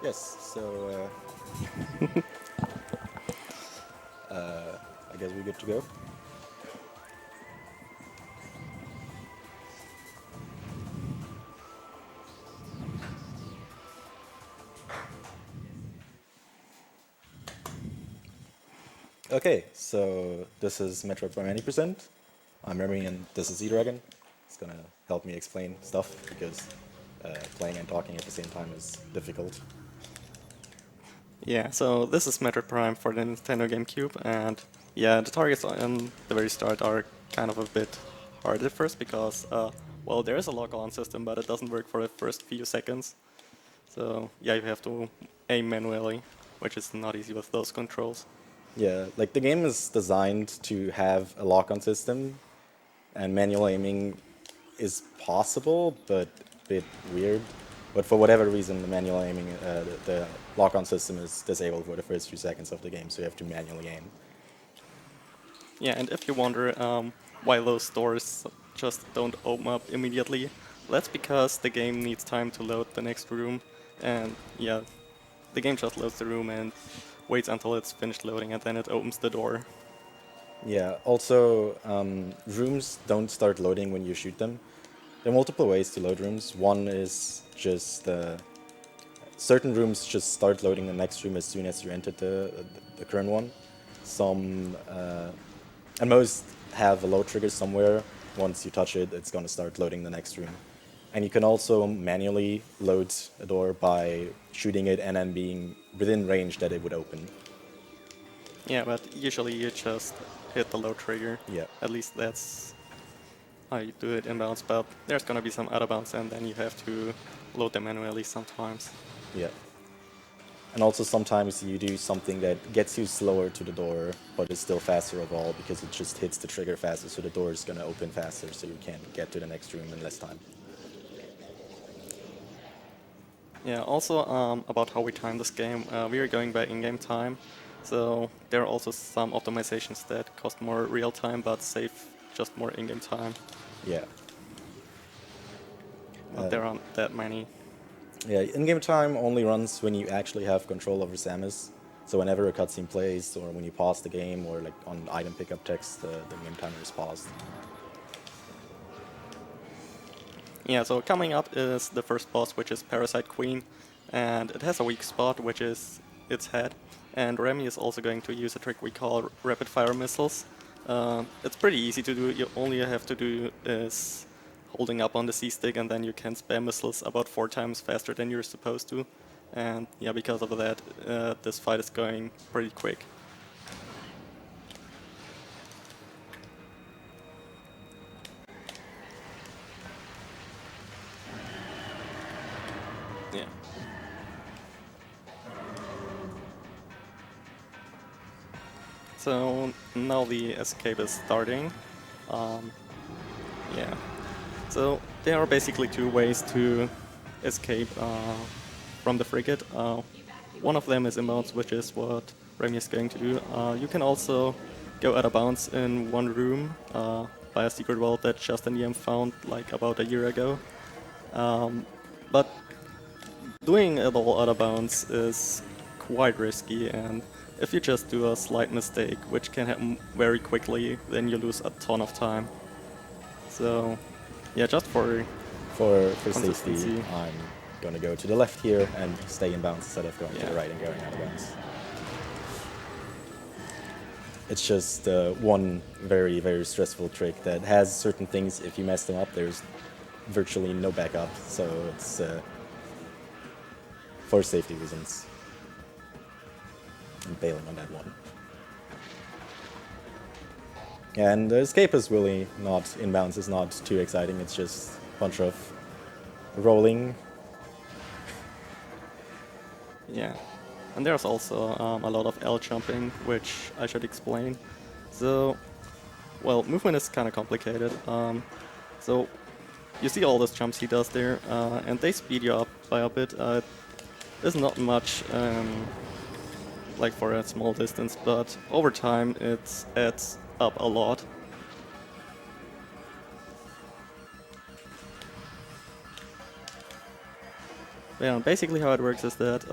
Yes, so I guess we're good to go. Okay, so this is Metroid by 90%. I'm Remy and this is E-Dragon. It's gonna help me explain stuff because playing and talking at the same time is difficult. Yeah, so this is Metroid Prime for the Nintendo GameCube, and yeah, the targets on the very start are kind of a bit hard at first because, well, there is a lock-on system, but it doesn't work for the first few seconds. So yeah, you have to aim manually, which is not easy with those controls. Yeah, like the game is designed to have a lock-on system, and manual aiming is possible, but a bit weird. But for whatever reason, the manual aiming, the lock-on system is disabled for the first few seconds of the game, so you have to manually aim. Yeah, and if you wonder why those doors just don't open up immediately, that's because the game needs time to load the next room, and yeah, the game just loads the room and waits until it's finished loading, and then it opens the door. Yeah, also, rooms don't start loading when you shoot them. There are multiple ways to load rooms. One is just certain rooms just start loading the next room as soon as you enter the current one. Some and most have a load trigger somewhere. Once you touch it, it's gonna start loading the next room. And you can also manually load a door by shooting it and then being within range that it would open. Yeah, but usually you just hit the load trigger. Yeah, At least that's how you do it in bounds, but there's gonna be some out of bounds, and then you have to load them manually sometimes. yeah. And also sometimes you do something that gets you slower to the door, but is still faster overall because it just hits the trigger faster, so the door is gonna open faster, so you can get to the next room in less time. Yeah, also about how we time this game, we are going by in-game time, so there are also some optimizations that cost more real time but save just more in-game time, Yeah. but there aren't that many. Yeah, in-game time only runs when you actually have control over Samus. So whenever a cutscene plays, or when you pause the game, or like on item pickup text, the game timer is paused. Yeah, so coming up is the first boss, which is Parasite Queen, and it has a weak spot, which is its head. And Remy is also going to use a trick we call rapid fire missiles. It's pretty easy to do. You only have to do is holding up on the C stick, and then you can spam missiles about 4 times faster than you're supposed to. And yeah, because of that, this fight is going pretty quick. Yeah. So now the escape is starting. Um, yeah. So there are basically two ways to escape from the frigate. One of them is inbounds, which is what Remy is going to do. You can also go out of bounds in one room by a secret vault that just in the end found like about a year ago. But doing it all out of bounds is quite risky, and if you just do a slight mistake, which can happen very quickly, then you lose a ton of time. So yeah, just for For safety, consistency. I'm gonna go to the left here and stay in bounds instead of going to Yeah. the right and going out of bounds. It's just one very, very stressful trick that has certain things, if you mess them up, there's virtually no backup, so it's for safety reasons. I'm bailing on that one. And the escape is really not inbounds, is not too exciting, it's just a bunch of rolling. Yeah. And there's also a lot of L jumping, which I should explain. So, well, movement is kind of complicated. So you see all those jumps he does there, and they speed you up by a bit. There's not much like for a small distance, but over time it adds up a lot. Yeah, basically how it works is that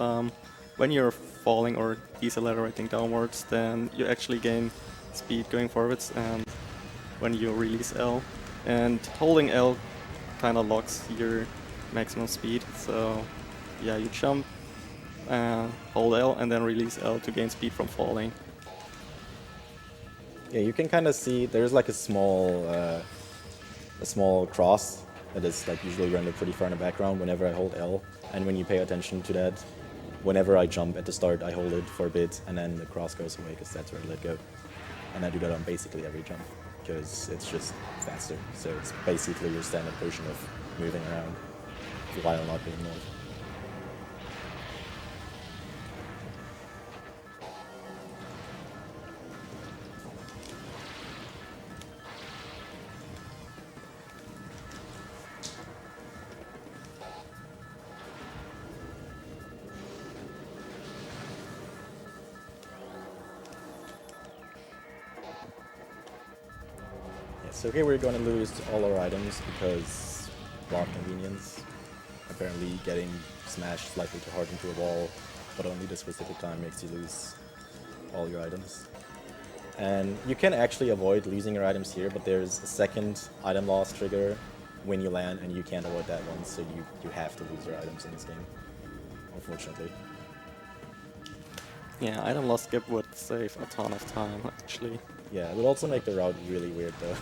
when you're falling or decelerating downwards, then you actually gain speed going forwards, and when you release L, and holding L kind of locks your maximum speed. So yeah, you jump, hold L, and then release L to gain speed from falling. Yeah, you can kind of see there's like a small cross that is like usually rendered pretty far in the background whenever I hold L. And when you pay attention to that, whenever I jump at the start, I hold it for a bit, and then the cross goes away because that's where I let go. And I do that on basically every jump because it's just faster. So it's basically your standard version of moving around while not being moved. So here we're going to lose all our items because block convenience. Apparently getting smashed slightly too hard into a wall, but only this specific time makes you lose all your items. And you can actually avoid losing your items here, but there's a second item loss trigger when you land, and you can't avoid that one, so you have to lose your items in this game, unfortunately. Yeah, item loss skip would save a ton of time, actually. Yeah, it would also make the route really weird, though.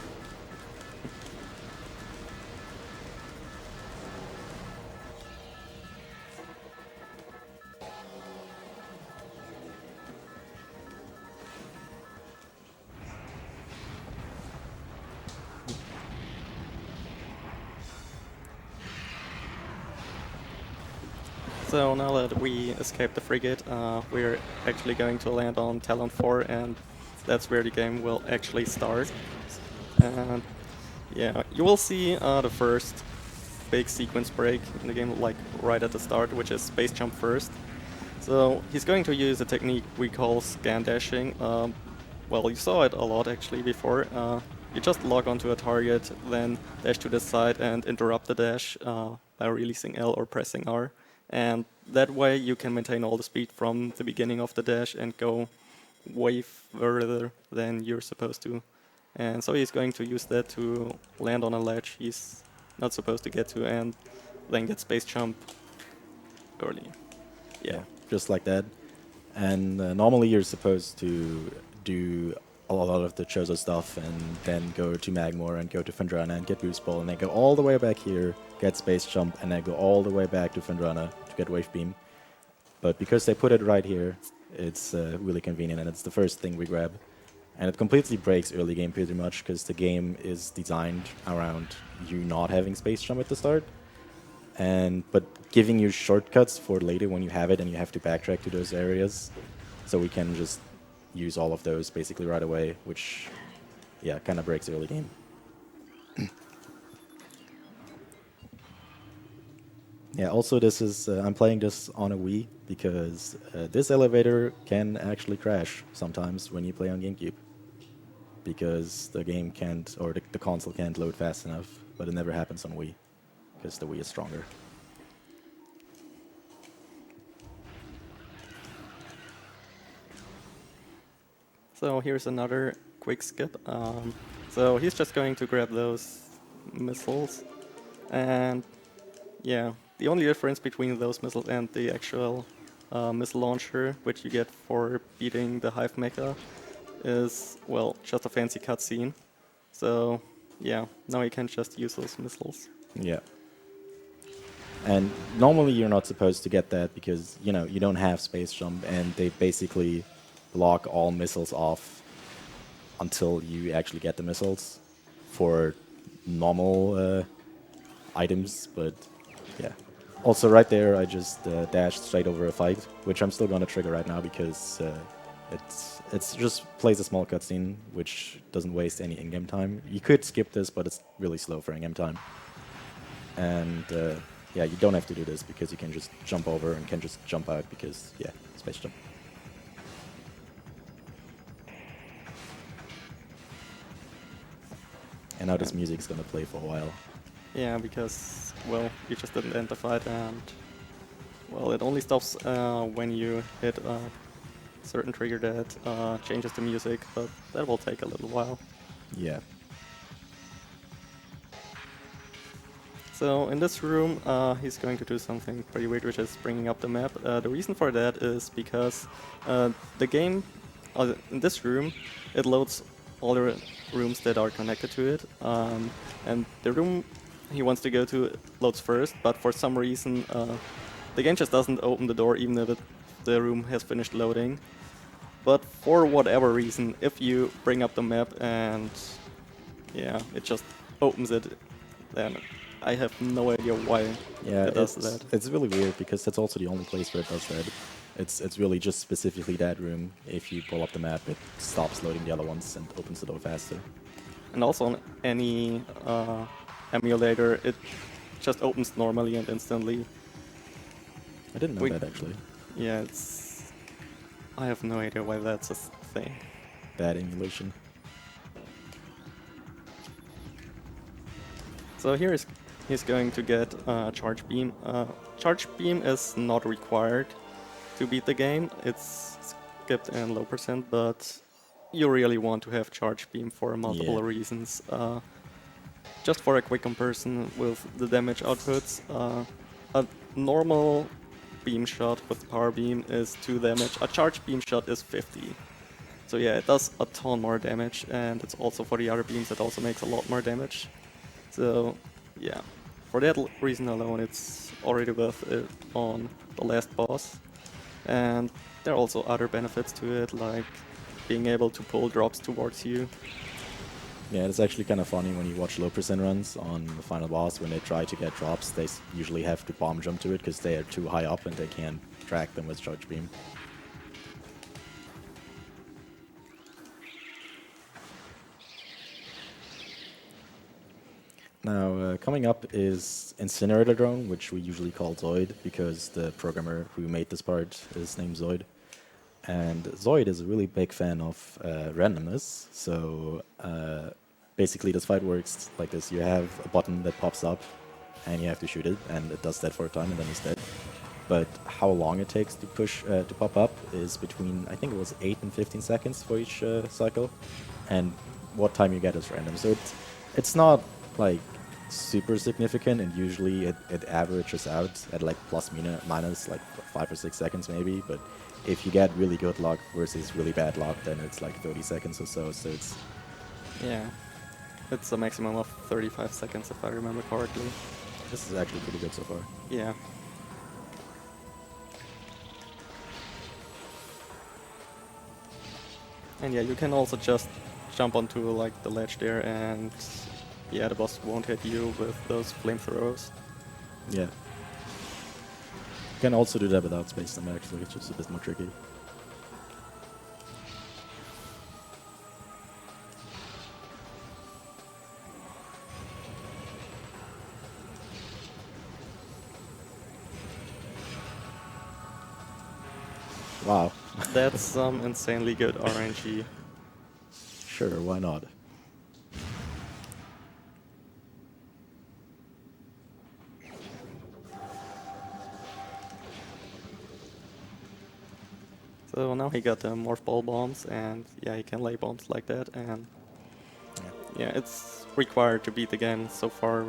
So now that we escaped the frigate, we're actually going to land on Talon 4, and that's where the game will actually start. And yeah, you will see the first big sequence break in the game, like right at the start, which is space jump first. So he's going to use a technique we call scan dashing. Well, you saw it a lot actually before. You just log onto a target, then dash to the side and interrupt the dash by releasing L or pressing R. And that way you can maintain all the speed from the beginning of the dash and go way further than you're supposed to. And so he's going to use that to land on a ledge he's not supposed to get to and then get space jump early. Yeah. Just like that. And normally you're supposed to do a lot of the Chozo stuff and then go to Magmore and go to Fendrana and get Boost Ball and then go all the way back here, get Space Jump, and then go all the way back to Fendrana to get Wave Beam. But because they put it right here, it's really convenient, and it's the first thing we grab. And it completely breaks early game pretty much because the game is designed around you not having Space Jump at the start, but giving you shortcuts for later when you have it and you have to backtrack to those areas. So we can just use all of those basically right away, which, yeah, kind of breaks early game. Yeah, also this is, I'm playing this on a Wii because this elevator can actually crash sometimes when you play on GameCube. Because the game can't, or the console can't load fast enough, but it never happens on Wii, because the Wii is stronger. So here's another quick skip. So he's just going to grab those missiles, and yeah, the only difference between those missiles and the actual missile launcher, which you get for beating the Hive Mecha, is, well, just a fancy cutscene. So yeah, now you can just use those missiles. Yeah. And normally you're not supposed to get that because, you know, you don't have space jump, and they basically block all missiles off until you actually get the missiles for normal items, but yeah. Also right there I just dashed straight over a fight, which I'm still gonna trigger right now because it's just plays a small cutscene, which doesn't waste any in-game time. You could skip this, but it's really slow for in-game time. And yeah, you don't have to do this because you can just jump over and can just jump out because, yeah, space jump. And now this music's gonna play for a while. Yeah, because, well, you just didn't end the fight, and Well, it only stops when you hit a certain trigger that changes the music, but that will take a little while. Yeah. So in this room, he's going to do something pretty weird, which is bringing up the map. The reason for that is because the game, in this room, it loads all the rooms that are connected to it, and the room he wants to go to loads first, but for some reason the game just doesn't open the door even if the room has finished loading. But for whatever reason, if you bring up the map and yeah, it just opens it, then I have no idea why Yeah, it does that. it's really weird because that's also the only place where it does that. It's really just specifically that room. If you pull up the map, it stops loading the other ones and opens the door faster. And also on any emulator, it just opens normally and instantly. I didn't know We- that actually. Yeah, it's... I have no idea why that's a thing. Bad emulation. So here he's going to get Charge Beam. Charge Beam is not required to beat the game. It's skipped and low percent, but you really want to have Charge Beam for multiple Yeah. reasons. Just for a quick comparison with the damage outputs, a normal beam shot with power beam is 2 damage, a charge beam shot is 50. So yeah, it does a ton more damage, and it's also for the other beams it also makes a lot more damage. So yeah, for that reason alone it's already worth it on the last boss. And there are also other benefits to it, like being able to pull drops towards you. Yeah, it's actually kind of funny when you watch low percent runs on the final boss. When they try to get drops, they usually have to bomb jump to it because they are too high up and they can't track them with charge beam. Now, coming up is Incinerator Drone, which we usually call Zoid because the programmer who made this part is named Zoid. And Zoid is a really big fan of randomness, so basically this fight works like this. You have a button that pops up, and you have to shoot it, and it does that for a time, and then it's dead. But how long it takes to push to pop up is between, I think it was 8 and 15 seconds for each cycle, and what time you get is random. So it's not like super significant, and usually it averages out at like minus like 5 or 6 seconds maybe, but if you get really good luck versus really bad luck, then it's like 30 seconds or so, so it's... Yeah, it's a maximum of 35 seconds if I remember correctly. This is actually pretty good so far. Yeah. And yeah, you can also just jump onto like the ledge there and yeah, the boss won't hit you with those flamethrowers. Yeah. You can also do that without space them actually, it's just a bit more tricky. Wow. That's some insanely good RNG. Sure, why not? So now he got the morph ball bombs, and yeah, he can lay bombs like that, and yeah, it's required to beat the game. So far,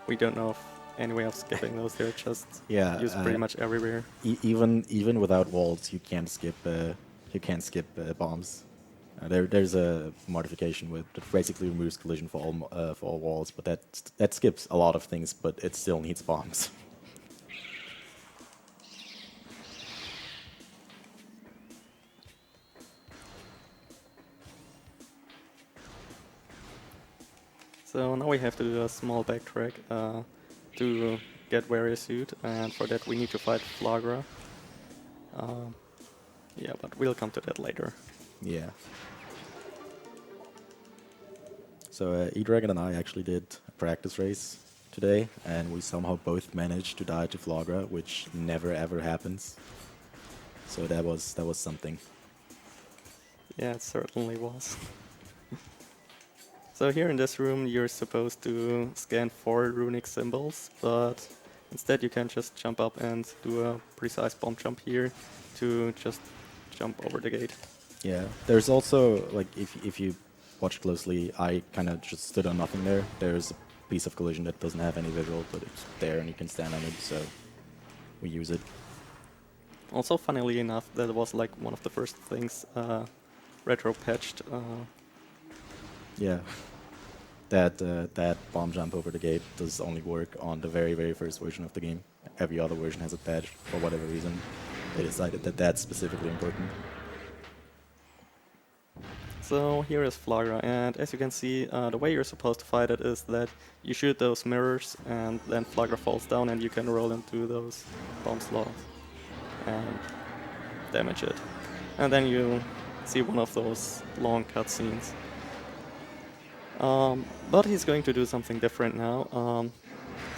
we don't know of any way of skipping those. They're just used pretty much everywhere. Even without walls, you can't skip bombs. There's a modification that basically removes collision for all walls, but that skips a lot of things, but it still needs bombs. So now we have to do a small backtrack to get Warrior Suit, and for that we need to fight Flagra. Yeah, but we'll come to that later. Yeah. So E-Dragon and I actually did a practice race today, and we somehow both managed to die to Flagra, which never ever happens. So that was something. Yeah, it certainly was. So here in this room you're supposed to scan 4 runic symbols, but Instead, you can just jump up and do a precise bomb jump here to just jump over the gate. Yeah, there's also, like, if you watch closely, I kind of just stood on nothing there. There's a piece of collision that doesn't have any visual, but it's there and you can stand on it, so we use it. Also, funnily enough, that was like one of the first things Retro patched. Yeah. That bomb jump over the gate does only work on the very, very first version of the game. Every other version has a patch. For whatever reason, they decided that that's specifically important. So here is Flagra, and as you can see, the way you're supposed to fight it is that you shoot those mirrors, and then Flagra falls down, and you can roll into those bomb slots and damage it. And then you see one of those long cutscenes. But he's going to do something different now.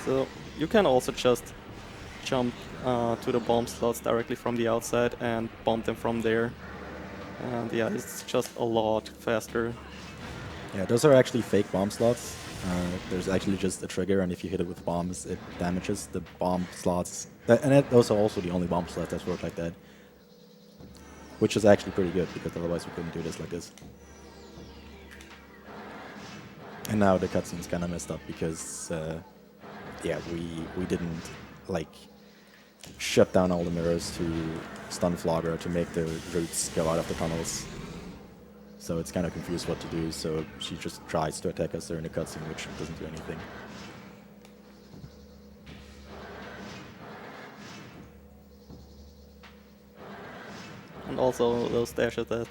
So you can also just jump to the bomb slots directly from the outside and bomb them from there. And yeah, it's just a lot faster. Yeah, those are actually fake bomb slots. There's actually just a trigger, and if you hit it with bombs, it damages the bomb slots. Those are also the only bomb slots that work like that. Which is actually pretty good, because otherwise we couldn't do this like this. And now the cutscene's kind of messed up because, yeah, we didn't, like, shut down all the mirrors to stun Flogger to make the roots go out of the tunnels. So it's kind of confused what to do, so she just tries to attack us during the cutscene, which doesn't do anything. And also those dashes that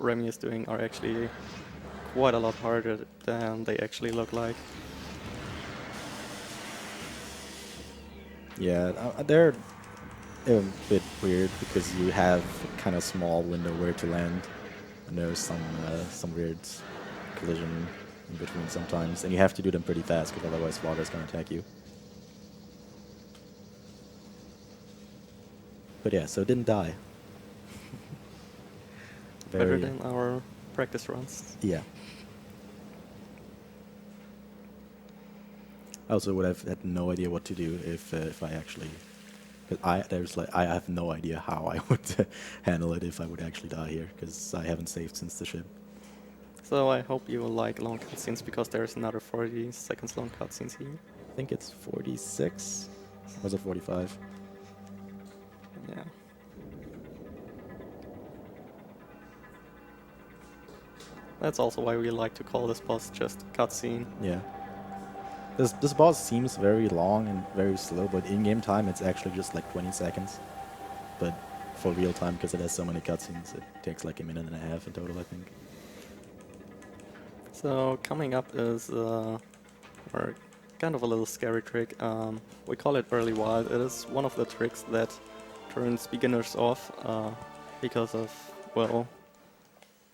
Remy is doing are actually quite a lot harder than they actually look like. Yeah, they're a bit weird because you have kind of small window where to land, and there's some weird collision in between sometimes, and you have to do them pretty fast because otherwise Flogger's gonna attack you. But yeah, so it didn't die. Better than our practice runs. Yeah. I also would have had no idea what to do if I actually, because I have no idea how I would handle it if I would actually die here, because I haven't saved since the ship. So I hope you like long cutscenes, because there's another 40 seconds long cutscenes here. I think it's 46. Or was it 45? Yeah. That's also why we like to call this boss just cutscene. Yeah. This boss seems very long and very slow, but in-game time it's actually just like 20 seconds. But for real time, because it has so many cutscenes, it takes like a minute and a half in total, I think. So coming up is or kind of a little scary trick. We call it Early Wild. It is one of the tricks that turns beginners off because of, well,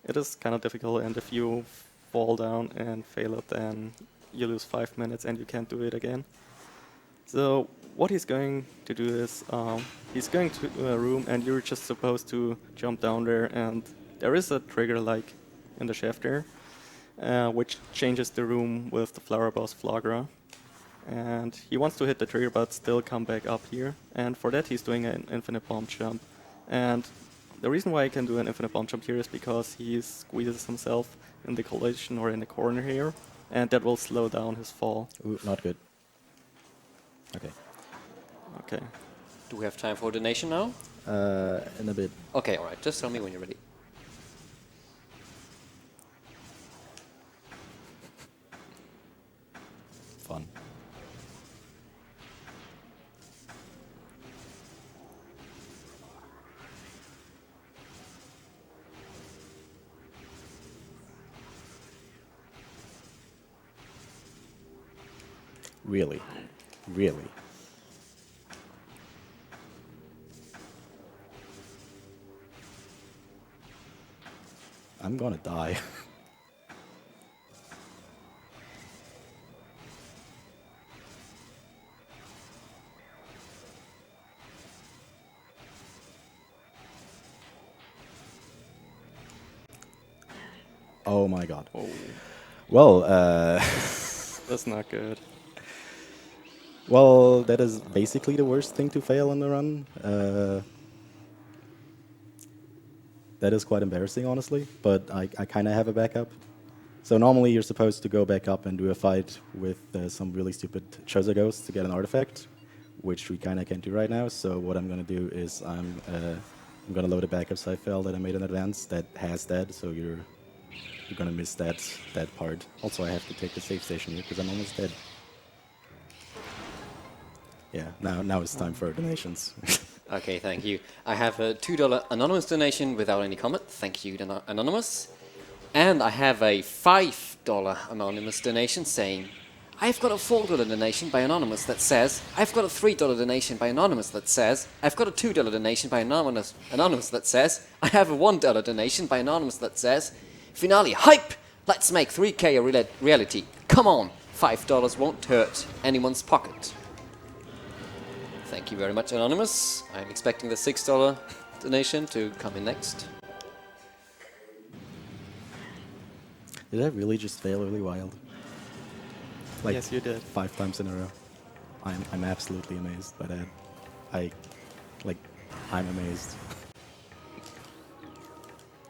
it is kind of difficult, and if you fall down and fail it, then you lose 5 minutes and you can't do it again. So what he's going to do is he's going to a room, and you're just supposed to jump down there, and there is a trigger like in the shaft there, which changes the room with the flower boss Flagra. And he wants to hit the trigger but still come back up here, and for that he's doing an infinite bomb jump. And the reason why he can do an infinite bomb jump here is because he squeezes himself in the collision or in the corner here, and that will slow down his fall. Ooh, not good. Okay. Okay. Do we have time for donation now? In a bit. Okay, alright. Just tell me when you're ready. Fun. Really? Really? I'm gonna die. Oh my god. Oh, Well, that's not good. Well, that is basically the worst thing to fail on the run. That is quite embarrassing, honestly, but I kind of have a backup. So normally you're supposed to go back up and do a fight with some really stupid Choza ghosts to get an artifact, which we kind of can't do right now. So what I'm going to do is I'm going to load a backup side file that I made in advance that has that, so you're going to miss that part. Also, I have to take the save station here because I'm almost dead. Yeah, now it's time for donations. Okay, thank you. I have a $2 anonymous donation without any comment. Thank you, anonymous. And I have a $5 anonymous donation saying, I've got a $4 donation by anonymous that says, I've got a $3 donation by anonymous that says, I've got a $2 donation by anonymous that says, I have a $1 donation by anonymous that says, finale, hype! Let's make 3K a reality. Come on, $5 won't hurt anyone's pocket. Thank you very much, anonymous. I'm expecting the $6 donation to come in next. Did I really just fail really wild? Like Yes, you did. 5 times in a row. I'm absolutely amazed by that. I'm amazed.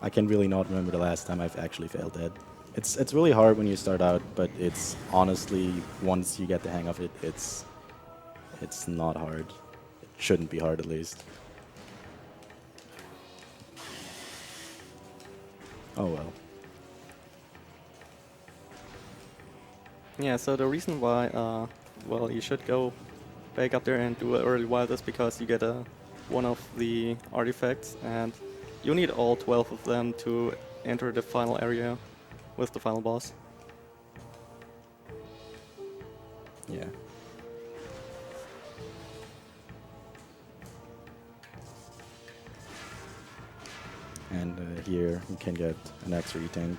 I can really not remember the last time I've actually failed that. It's really hard when you start out, but it's honestly, once you get the hang of it, it's not hard. It shouldn't be hard, at least. Oh well. Yeah, so the reason why, well, you should go back up there and do an early wild is because you get one of the artifacts, and you need all 12 of them to enter the final area with the final boss. Yeah. And here you can get an extra tank,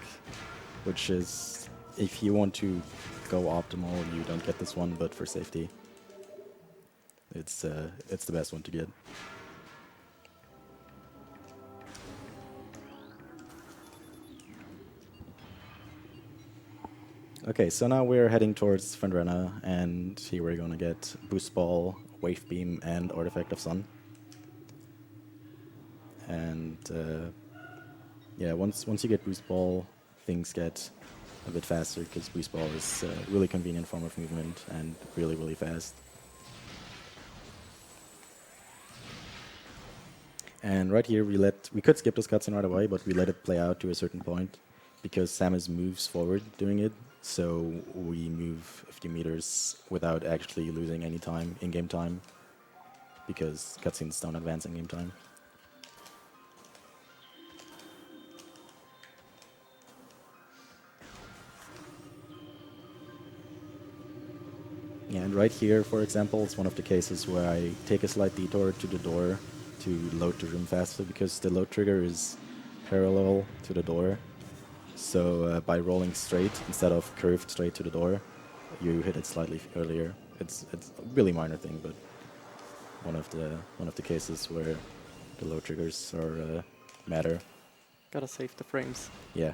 which is, if you want to go optimal, you don't get this one, but for safety, it's the best one to get. Okay, so now we're heading towards Fenrena, and here we're gonna get Boost Ball, Wave Beam, and Artifact of Sun. And yeah, once you get Boost Ball, things get a bit faster, because Boost Ball is a really convenient form of movement and really, really fast. And right here, we could skip this cutscene right away, but we let it play out to a certain point, because Samus moves forward doing it, so we move a few meters without actually losing any time, in-game time, because cutscenes don't advance in-game time. Yeah, and right here, for example, it's one of the cases where I take a slight detour to the door to load the room faster, because the load trigger is parallel to the door. So by rolling straight instead of curved straight to the door, you hit it slightly earlier. It's a really minor thing, but one of the cases where the load triggers are matter. Gotta save the frames. Yeah.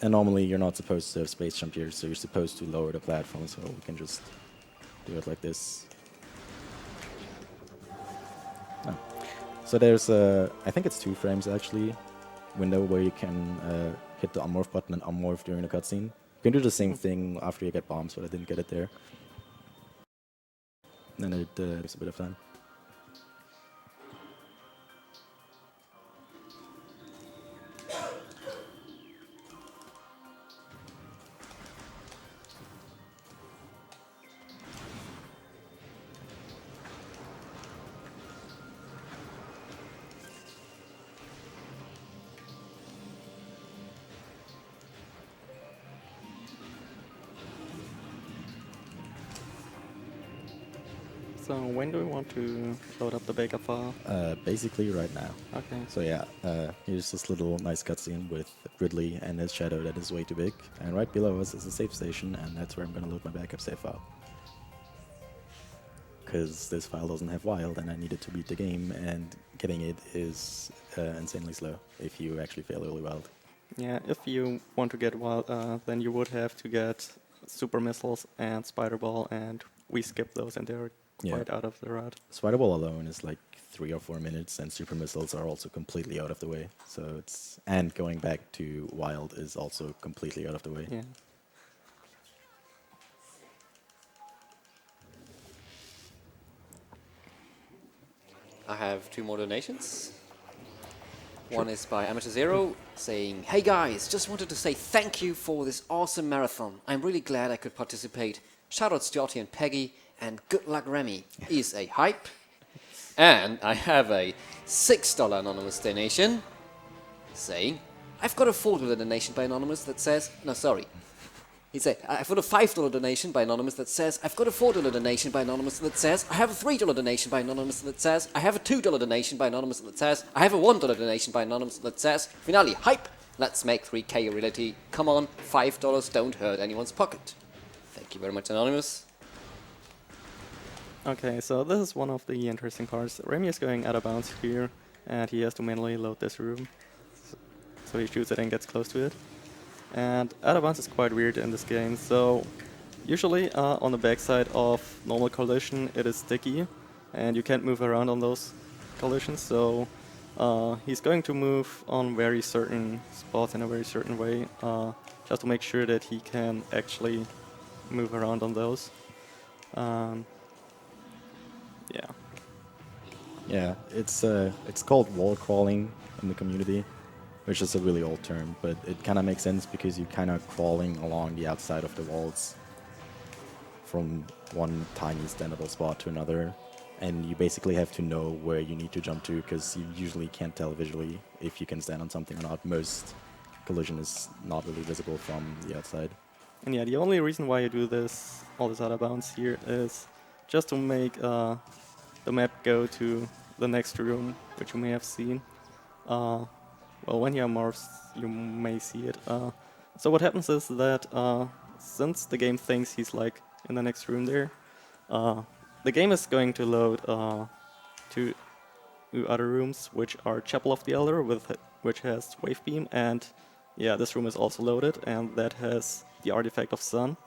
And normally you're not supposed to have space jump here, so you're supposed to lower the platform, so we can just do it like this. Oh. So there's I think it's 2 frames actually, window where you can hit the unmorph button and unmorph during the cutscene. You can do the same thing after you get bombs, but I didn't get it there. And then it takes a bit of time. So when do we want to load up the backup file? Basically right now. Okay. So yeah, here's this little nice cutscene with Ridley and his shadow that is way too big. And right below us is a save station, and that's where I'm gonna load my backup save file. Because this file doesn't have wild, and I needed to beat the game, and getting it is insanely slow if you actually fail early wild. Yeah, if you want to get wild, then you would have to get super missiles and spider ball, and we skip those, and they're Yeah. quite out of the route. Spider Ball alone is like 3 or 4 minutes, and super missiles are also completely out of the way. So it's and going back to wild is also completely out of the way. Yeah. I have 2 more donations. One is by Amateur Zero saying, "Hey guys, just wanted to say thank you for this awesome marathon. I'm really glad I could participate. Shoutouts to Jotty and Peggy, and good luck Remy. Is a hype." And I have a $6 anonymous donation saying, "I've got a $4 donation by anonymous that says, no, sorry. He said, I've got a $5 donation by anonymous that says, I've got a $4 donation by anonymous that says, I have a $3 donation by anonymous that says, I have a $2 donation by anonymous that says, I have a $1 donation by anonymous that says, finale, hype, let's make 3K a reality. Come on, $5 don't hurt anyone's pocket." Thank you very much, anonymous. Okay, so this is one of the interesting parts. Remy is going out of bounds here, and he has to manually load this room. So he shoots it and gets close to it. And out of bounds is quite weird in this game. So usually on the backside of normal collision, it is sticky, and you can't move around on those collisions. So he's going to move on very certain spots in a very certain way, just to make sure that he can actually move around on those. Yeah. Yeah, it's called wall crawling in the community, which is a really old term, but it kind of makes sense because you're kind of crawling along the outside of the walls from one tiny standable spot to another, and you basically have to know where you need to jump to because you usually can't tell visually if you can stand on something or not. Most collision is not really visible from the outside. And yeah, the only reason why you do this, all this out of bounds here, is just to make the map go to the next room, which you may have seen. Well, when you have morphs, you may see it. So what happens is that since the game thinks he's like in the next room there, the game is going to load two other rooms, which are Chapel of the Elder, which has Wave Beam, and yeah, this room is also loaded, and that has the artifact of Sun.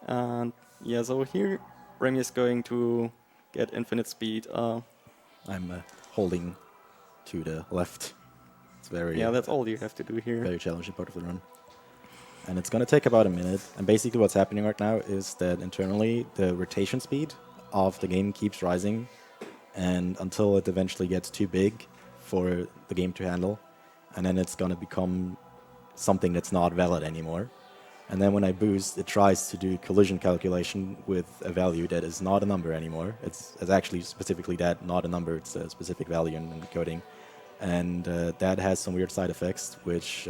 And yeah, so here Remy is going to get infinite speed. I'm holding to the left. It's very Yeah, that's all you have to do here. very challenging part of the run. And it's going to take about a minute. And basically what's happening right now is that internally the rotation speed of the game keeps rising, and until it eventually gets too big for the game to handle. And then it's going to become something that's not valid anymore. And then when I boost, it tries to do collision calculation with a value that is not a number anymore. It's actually specifically that, not a number. It's a specific value in coding. And that has some weird side effects, which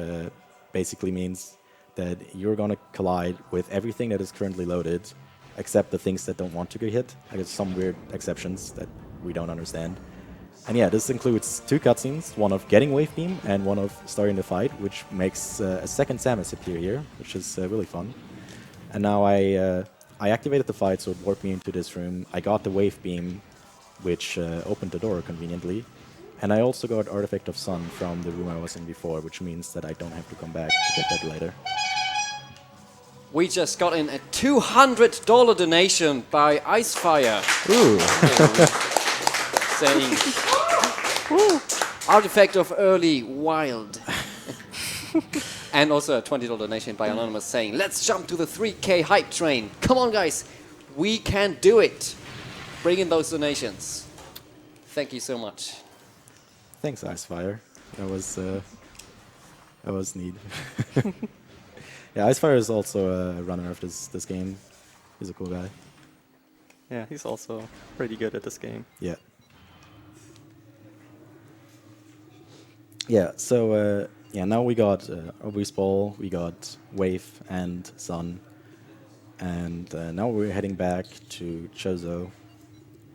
basically means that you're going to collide with everything that is currently loaded, except the things that don't want to get hit. There's some weird exceptions that we don't understand. And yeah, this includes 2 cutscenes, one of getting Wave Beam and one of starting the fight, which makes a second Samus appear here, which is really fun. And now I activated the fight, so it warped me into this room. I got the Wave Beam, which opened the door conveniently. And I also got Artifact of Sun from the room I was in before, which means that I don't have to come back to get that later. We just got in a $200 donation by Icefire. Ooh! Saying, artifact of early wild. And also a $20 donation by Anonymous saying, let's jump to the 3K hype train. Come on, guys. We can do it. Bring in those donations. Thank you so much. Thanks, Icefire. That was neat. Yeah, Icefire is also a runner of this game. He's a cool guy. Yeah, he's also pretty good at this game. Yeah. Yeah, so yeah, now we got Obvious Ball, we got Wave and Sun, and now we're heading back to Chozo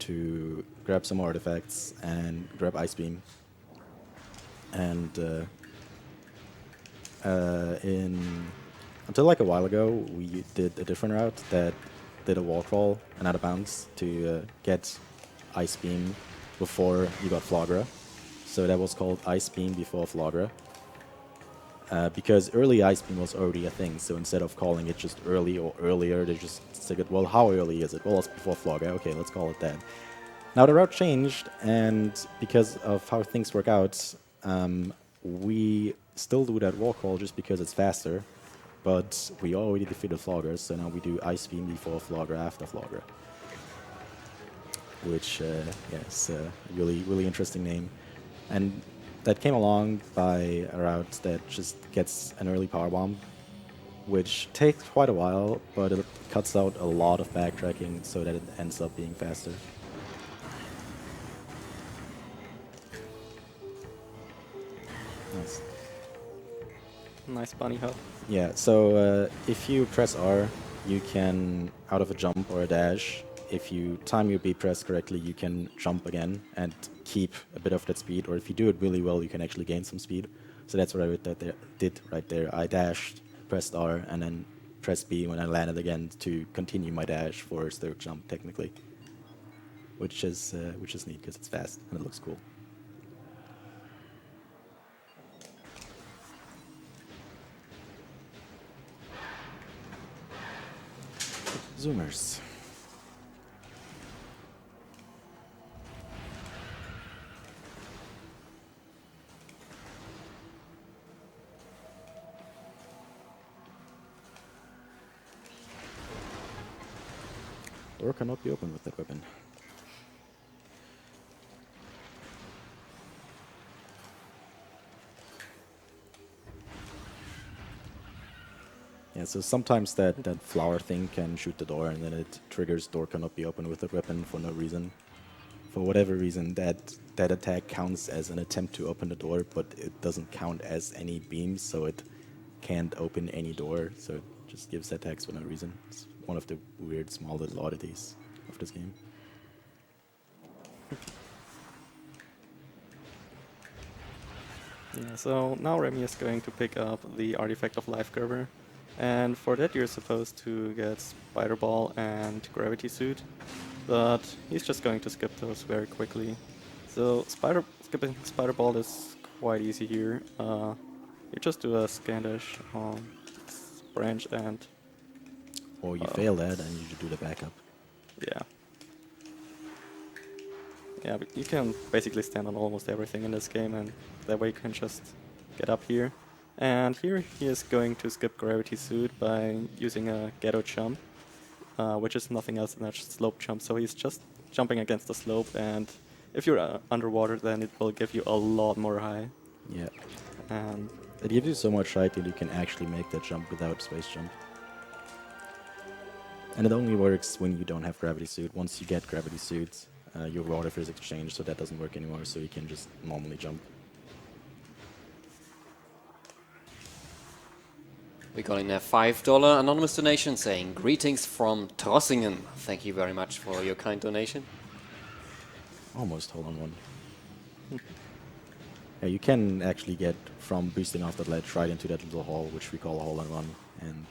to grab some artifacts and grab Ice Beam. And until like a while ago, we did a different route that did a wall crawl and out of bounds to get Ice Beam before you got Flagra. So that was called Ice Beam before Flagra. because early ice beam was already a thing. So instead of calling it just early or earlier, they just said, well, how early is it? Well, it's before Flogger. Okay, let's call it that. Now the route changed, and because of how things work out, we still do that wall call just because it's faster, but we already defeated Flogger, so now we do Ice Beam before Flogger, after Flogger. Which, yeah, is a really, really interesting name. And that came along by a route that just gets an early power bomb, which takes quite a while, but it cuts out a lot of backtracking so that it ends up being faster. Nice. Nice bunny hop. Yeah, so if you press R, you can, out of a jump or a dash, if you time your B press correctly, you can jump again and keep a bit of that speed, or if you do it really well, you can actually gain some speed. So that's what I did right there. I dashed, pressed R, and then pressed B when I landed again to continue my dash for a third jump, technically. Which is neat, because it's fast and it looks cool. Zoomers. Door cannot be opened with that weapon. Yeah, so sometimes that flower thing can shoot the door, and then it triggers door cannot be opened with that weapon for no reason. For whatever reason, that attack counts as an attempt to open the door, but it doesn't count as any beam, so it can't open any door, so it just gives attacks for no reason. It's one of the weird small little oddities of this game. Yeah, so now Remy is going to pick up the artifact of Life Gerber, and for that you're supposed to get Spider Ball and Gravity Suit, but he's just going to skip those very quickly. So skipping Spider Ball is quite easy here. You just do a scan dash on this branch and Or you fail that and you just do the backup. yeah. Yeah, but you can basically stand on almost everything in this game, and that way you can just get up here. And here he is going to skip Gravity Suit by using a Ghetto Jump, which is nothing else than a slope jump. So he's just jumping against the slope, and if you're underwater, then it will give you a lot more high. Yeah. And It gives you so much height that you can actually make that jump without space jump. And it only works when you don't have Gravity Suit. Once you get Gravity Suit, your water physics change, so that doesn't work anymore, so you can just normally jump. We got in a $5 anonymous donation saying, "Greetings from Trossingen." Thank you very much for your kind donation. Almost hole in one. Yeah, you can actually get from boosting off that ledge right into that little hole, which we call a hole in one. And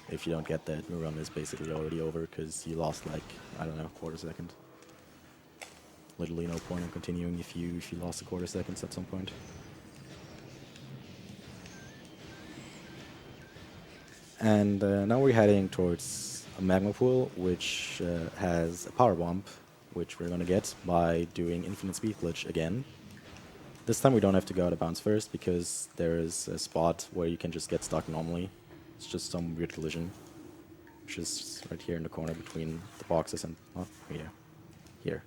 if you don't get that, your run is basically already over because you lost like, I don't know, quarter second. Literally no point in continuing if you lost a quarter seconds at some point. And now we're heading towards a magma pool, which has a power bomb, which we're gonna get by doing infinite speed glitch again. This time we don't have to go out of bounds first because there is a spot where you can just get stuck normally. It's just some weird collision, which is right here in the corner between the boxes and here.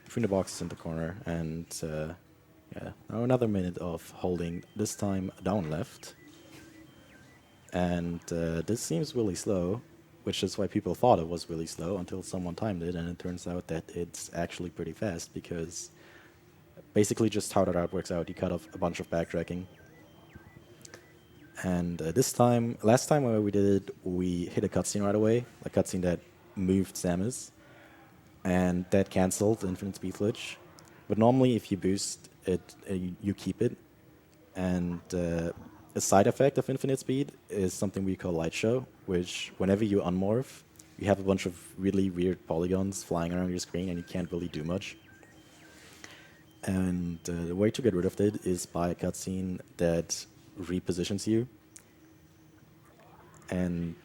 Between the boxes and the corner, and yeah, now another minute of holding, this time down left. And this seems really slow, which is why people thought it was really slow until someone timed it, and it turns out that it's actually pretty fast because basically just how that route works out, you cut off a bunch of backtracking. And last time when we did it, we hit a cutscene right away, a cutscene that moved Samus, and that cancelled infinite speed glitch. But normally if you boost it, you keep it. And a side effect of infinite speed is something we call light show, which whenever you unmorph, you have a bunch of really weird polygons flying around your screen and you can't really do much. And the way to get rid of it is by a cutscene that repositions you. And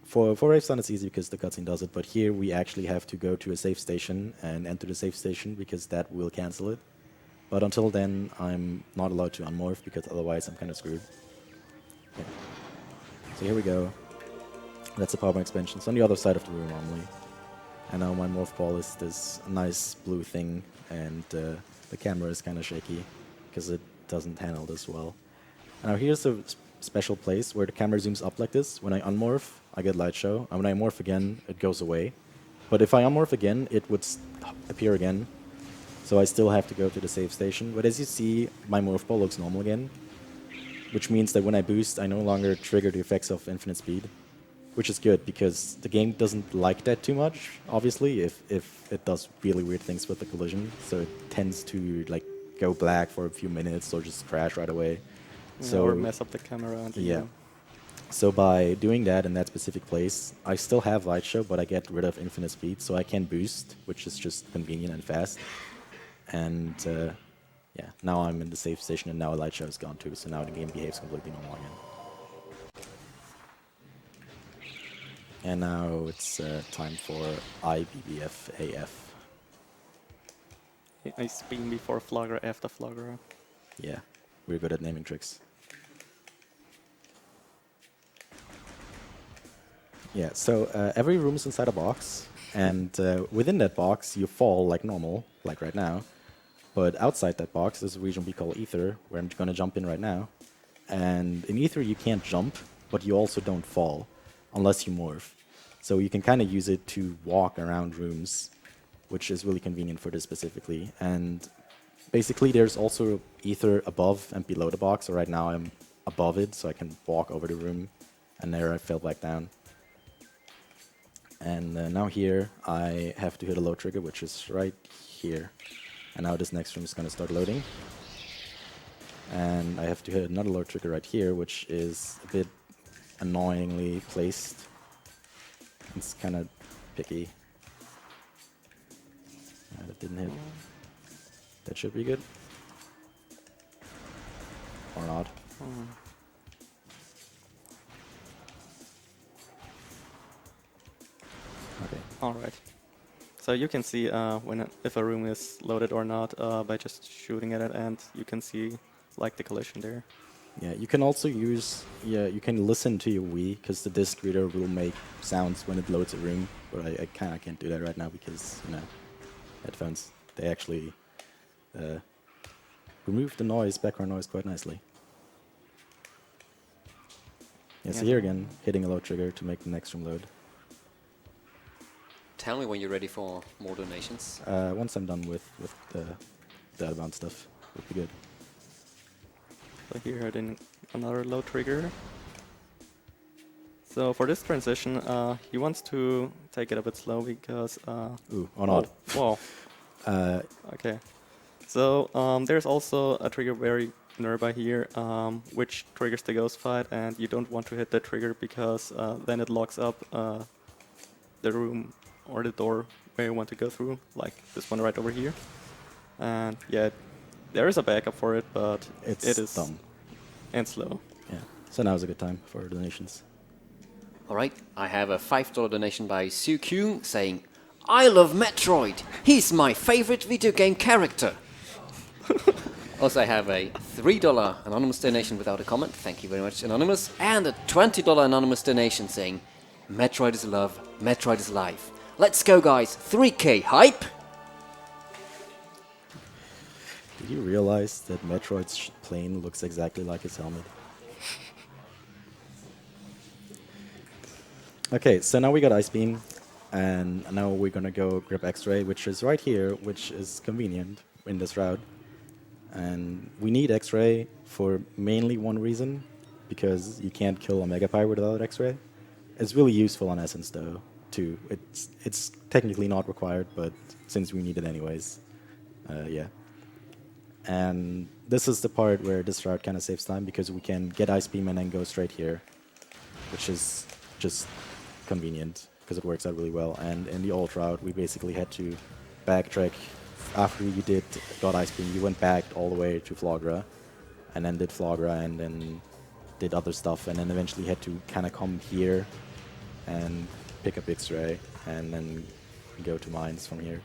for Raveson it's easy because the cutscene does it, but here we actually have to go to a safe station and enter the safe station because that will cancel it. But until then, I'm not allowed to unmorph because otherwise I'm kind of screwed. Yeah. So here we go. That's the power expansion. It's on the other side of the room normally. And now my morph ball is this nice blue thing, and the camera is kind of shaky because it doesn't handle this well. And now here's a special place where the camera zooms up like this. When I unmorph, I get light show, and when I morph again, it goes away. But if I unmorph again, it would appear again. So I still have to go to the save station. But as you see, my morph ball looks normal again, which means that when I boost, I no longer trigger the effects of infinite speed, which is good because the game doesn't like that too much, obviously, if it does really weird things with the collision. So it tends to like go black for a few minutes or just crash right away. So or mess up the camera. And yeah. So by doing that in that specific place, I still have light show, but I get rid of infinite speed, so I can boost, which is just convenient and fast. And yeah, now I'm in the safe station, and now light show is gone too, so now the game behaves completely normal again. And now it's time for IBBF-AF. Ice beam before flogger, after flogger. Yeah, we're good at naming tricks. Yeah, so every room is inside a box, and within that box you fall like normal, like right now. But outside that box is a region we call Ether, where I'm going to jump in right now. And in Ether you can't jump, but you also don't fall, unless you morph. So you can kind of use it to walk around rooms, which is really convenient for this specifically. And basically there's also Ether above and below the box, so right now I'm above it, so I can walk over the room, and there I fell back down. And now here I have to hit a load trigger, which is right here. And now this next room is going to start loading. And I have to hit another load trigger right here, which is a bit annoyingly placed. It's kind of picky. That didn't hit. That should be good. Or not. Okay. All right. So you can see if a room is loaded or not by just shooting at it, and you can see like the collision there. Yeah, you can also use, you can listen to your Wii, because the disc reader will make sounds when it loads a room, but I kind of can't do that right now because, you know, headphones, they actually remove the noise, background noise, quite nicely. Yeah, so here again, hitting a load trigger to make the next room load. Tell me when you're ready for more donations. Once I'm done with the outbound stuff, would be good. So here hitting another load trigger. So for this transition, he wants to take it a bit slow because... Ooh, or not. Whoa. Okay. So there's also a trigger very nearby here, which triggers the ghost fight, and you don't want to hit that trigger because then it locks up the room or the door where you want to go through, like this one right over here. And yeah, there is a backup for it, but it is dumb and slow. Yeah. So now's a good time for donations. All right, I have a $5 donation by Sue Q saying, "I love Metroid. He's my favorite video game character." Also, I have a $3 anonymous donation without a comment. Thank you very much, Anonymous. And a $20 anonymous donation saying, "Metroid is love, Metroid is life. Let's go, guys. 3K hype." Did you realize that Metroid's plane looks exactly like his helmet? Okay, so now we got Ice Beam, and now we're gonna go grab X-Ray, which is right here, which is convenient in this route. And we need X-Ray for mainly one reason, because you can't kill a Mega Pyre without X-Ray. It's really useful on Essence though, too. It's technically not required, but since we need it anyways, yeah. And this is the part where this route kind of saves time, because we can get Ice Beam and then go straight here, which is just convenient, because it works out really well. And in the old route, we basically had to backtrack. After you got Ice Beam, you went back all the way to Flogra, and then did Flogra, and then did other stuff, and then eventually had to kind of come here and pick up X-ray, and then go to mines from here.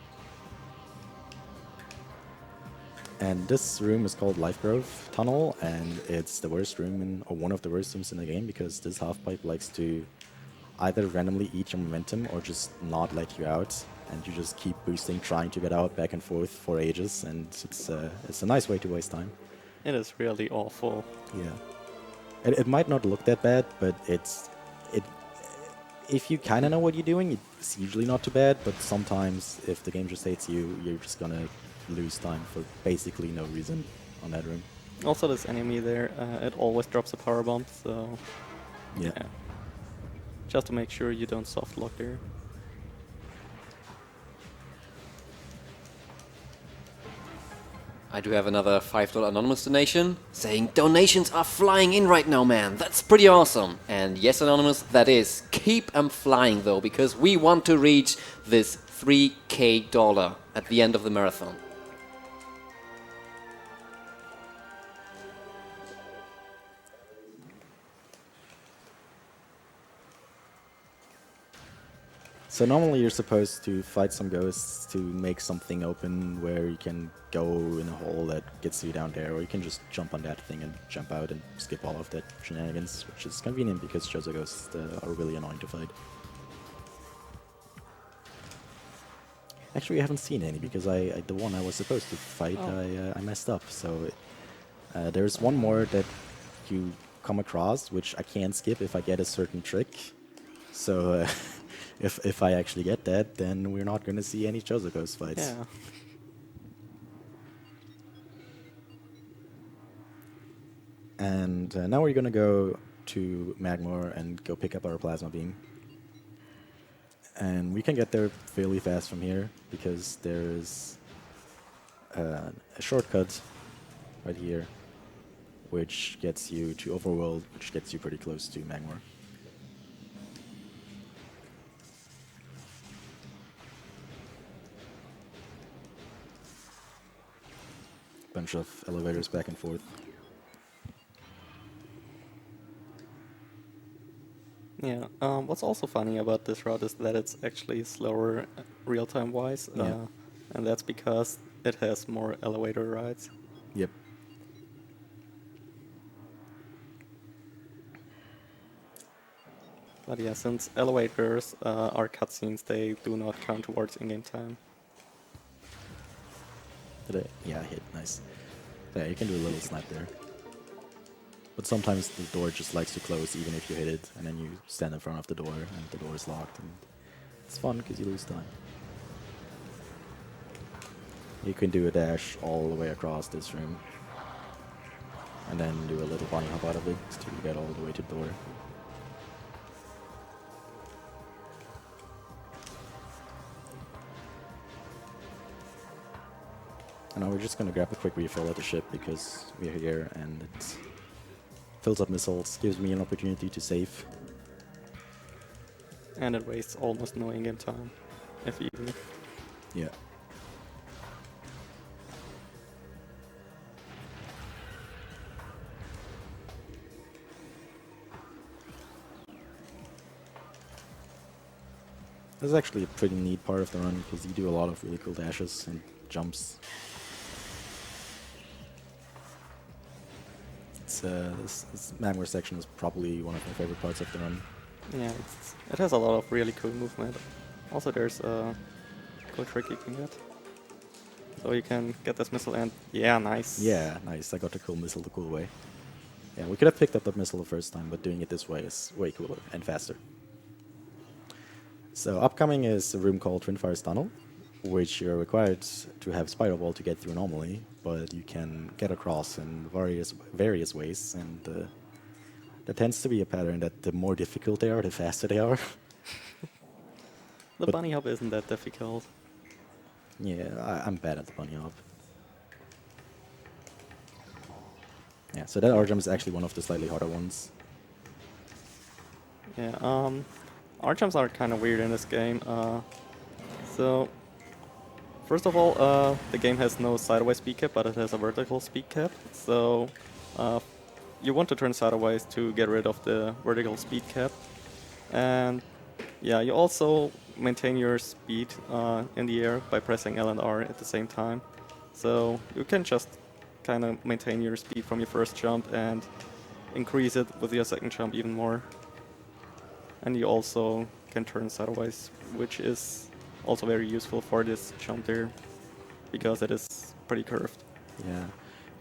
And this room is called Life Growth Tunnel, and it's the worst room or one of the worst rooms in the game, because this half-pipe likes to either randomly eat your momentum or just not let you out, and you just keep boosting, trying to get out back and forth for ages, and it's a nice way to waste time. It is really awful. Yeah. It might not look that bad, but if you kind of know what you're doing, it's usually not too bad, but sometimes if the game just hates you, you're just gonna lose time for basically no reason on that room. Also, this enemy there, it always drops a power bomb, so Yeah. just to make sure you don't soft lock there. I do have another $5 anonymous donation saying donations are flying in right now, man. That's pretty awesome. And yes, anonymous, that is. Keep 'em flying though, because we want to reach this $3K at the end of the marathon. So normally you're supposed to fight some ghosts to make something open where you can go in a hole that gets you down there, or you can just jump on that thing and jump out and skip all of that shenanigans, which is convenient because Chozo ghosts are really annoying to fight. Actually, I haven't seen any because the one I was supposed to fight, I messed up. So there's one more that you come across, which I can't skip if I get a certain trick. So if I actually get that, then we're not going to see any Chozo Ghost fights. Yeah. And now we're going to go to Magmor and go pick up our Plasma Beam. And we can get there fairly fast from here, because there's a shortcut right here, which gets you to Overworld, which gets you pretty close to Magmor. Bunch of elevators back and forth. Yeah, what's also funny about this route is that it's actually slower real-time wise, Yeah. and that's because it has more elevator rides. Yep. But yeah, since elevators are cutscenes, they do not count towards in-game time. Did I? Yeah, I hit. Nice. Yeah, you can do a little snipe there. But sometimes the door just likes to close even if you hit it, and then you stand in front of the door and the door is locked. And it's fun because you lose time. You can do a dash all the way across this room, and then do a little bunny hop out of it to get all the way to the door. And now we're just gonna grab a quick refill at the ship because we're here, and it fills up missiles, gives me an opportunity to save. And it wastes almost no in-game time, if even. Yeah. This is actually a pretty neat part of the run because you do a lot of really cool dashes and jumps. This Magmor section is probably one of my favorite parts of the run. Yeah, it has a lot of really cool movement. Also, there's a cool trick you can get. So you can get this missile and yeah, nice. Yeah, nice. I got the cool missile the cool way. Yeah, we could have picked up that missile the first time, but doing it this way is way cooler and faster. So upcoming is a room called Twin Fire's Tunnel, which you're required to have Spider Wall to get through normally, but you can get across in various ways, and there tends to be a pattern that the more difficult they are, the faster they are. The bunny hop isn't that difficult. Yeah, I'm bad at the bunny hop. Yeah, so that R-jump is actually one of the slightly harder ones. Yeah, R-jumps are kind of weird in this game. So, first of all, the game has no sideways speed cap, but it has a vertical speed cap. So, you want to turn sideways to get rid of the vertical speed cap. And yeah, you also maintain your speed in the air by pressing L and R at the same time. So you can just kind of maintain your speed from your first jump and increase it with your second jump even more. And you also can turn sideways, which is also very useful for this jump there, because it is pretty curved. Yeah.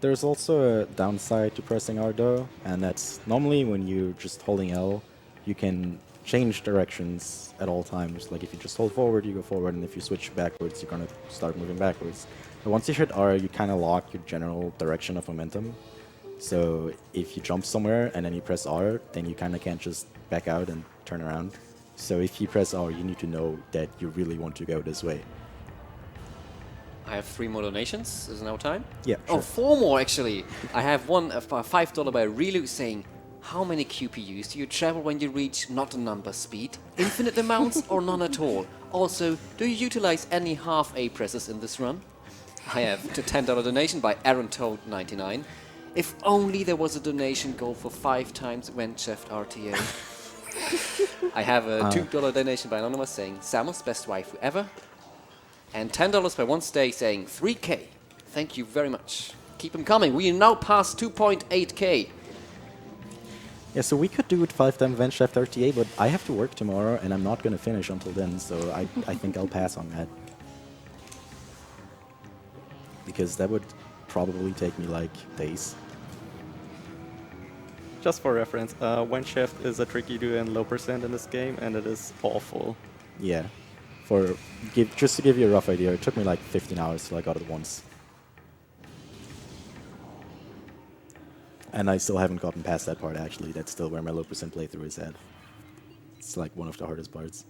There's also a downside to pressing R though, and that's normally when you're just holding L, you can change directions at all times. Like if you just hold forward, you go forward, and if you switch backwards, you're gonna start moving backwards. But once you hit R, you kind of lock your general direction of momentum. So if you jump somewhere and then you press R, then you kind of can't just back out and turn around. So if you press R, you need to know that you really want to go this way. I have 3 more donations. Is it now time? Yeah, Oh, sure. 4 more actually. I have one $5 by Relu saying, how many QPUs do you travel when you reach not a number speed? Infinite amounts or none at all? Also, do you utilize any half A presses in this run? I have a $10 donation by Aaron Toad 99. If only there was a donation goal for 5 times Ventshaft RTA. I have a $2 donation by Anonymous saying, Samus, best waifu ever. And $10 by One Stay saying 3K. Thank you very much. Keep them coming. We are now past 2.8K. Yeah, so we could do it 5-time Ventshaft RTA, but I have to work tomorrow, and I'm not going to finish until then, so I think I'll pass on that. Because that would probably take me, like, days. Just for reference, Ventshaft is a tricky duo in low percent in this game, and it is awful. Yeah. Just to give you a rough idea, it took me like 15 hours till I got it once. And I still haven't gotten past that part, actually. That's still where my low percent playthrough is at. It's like one of the hardest parts.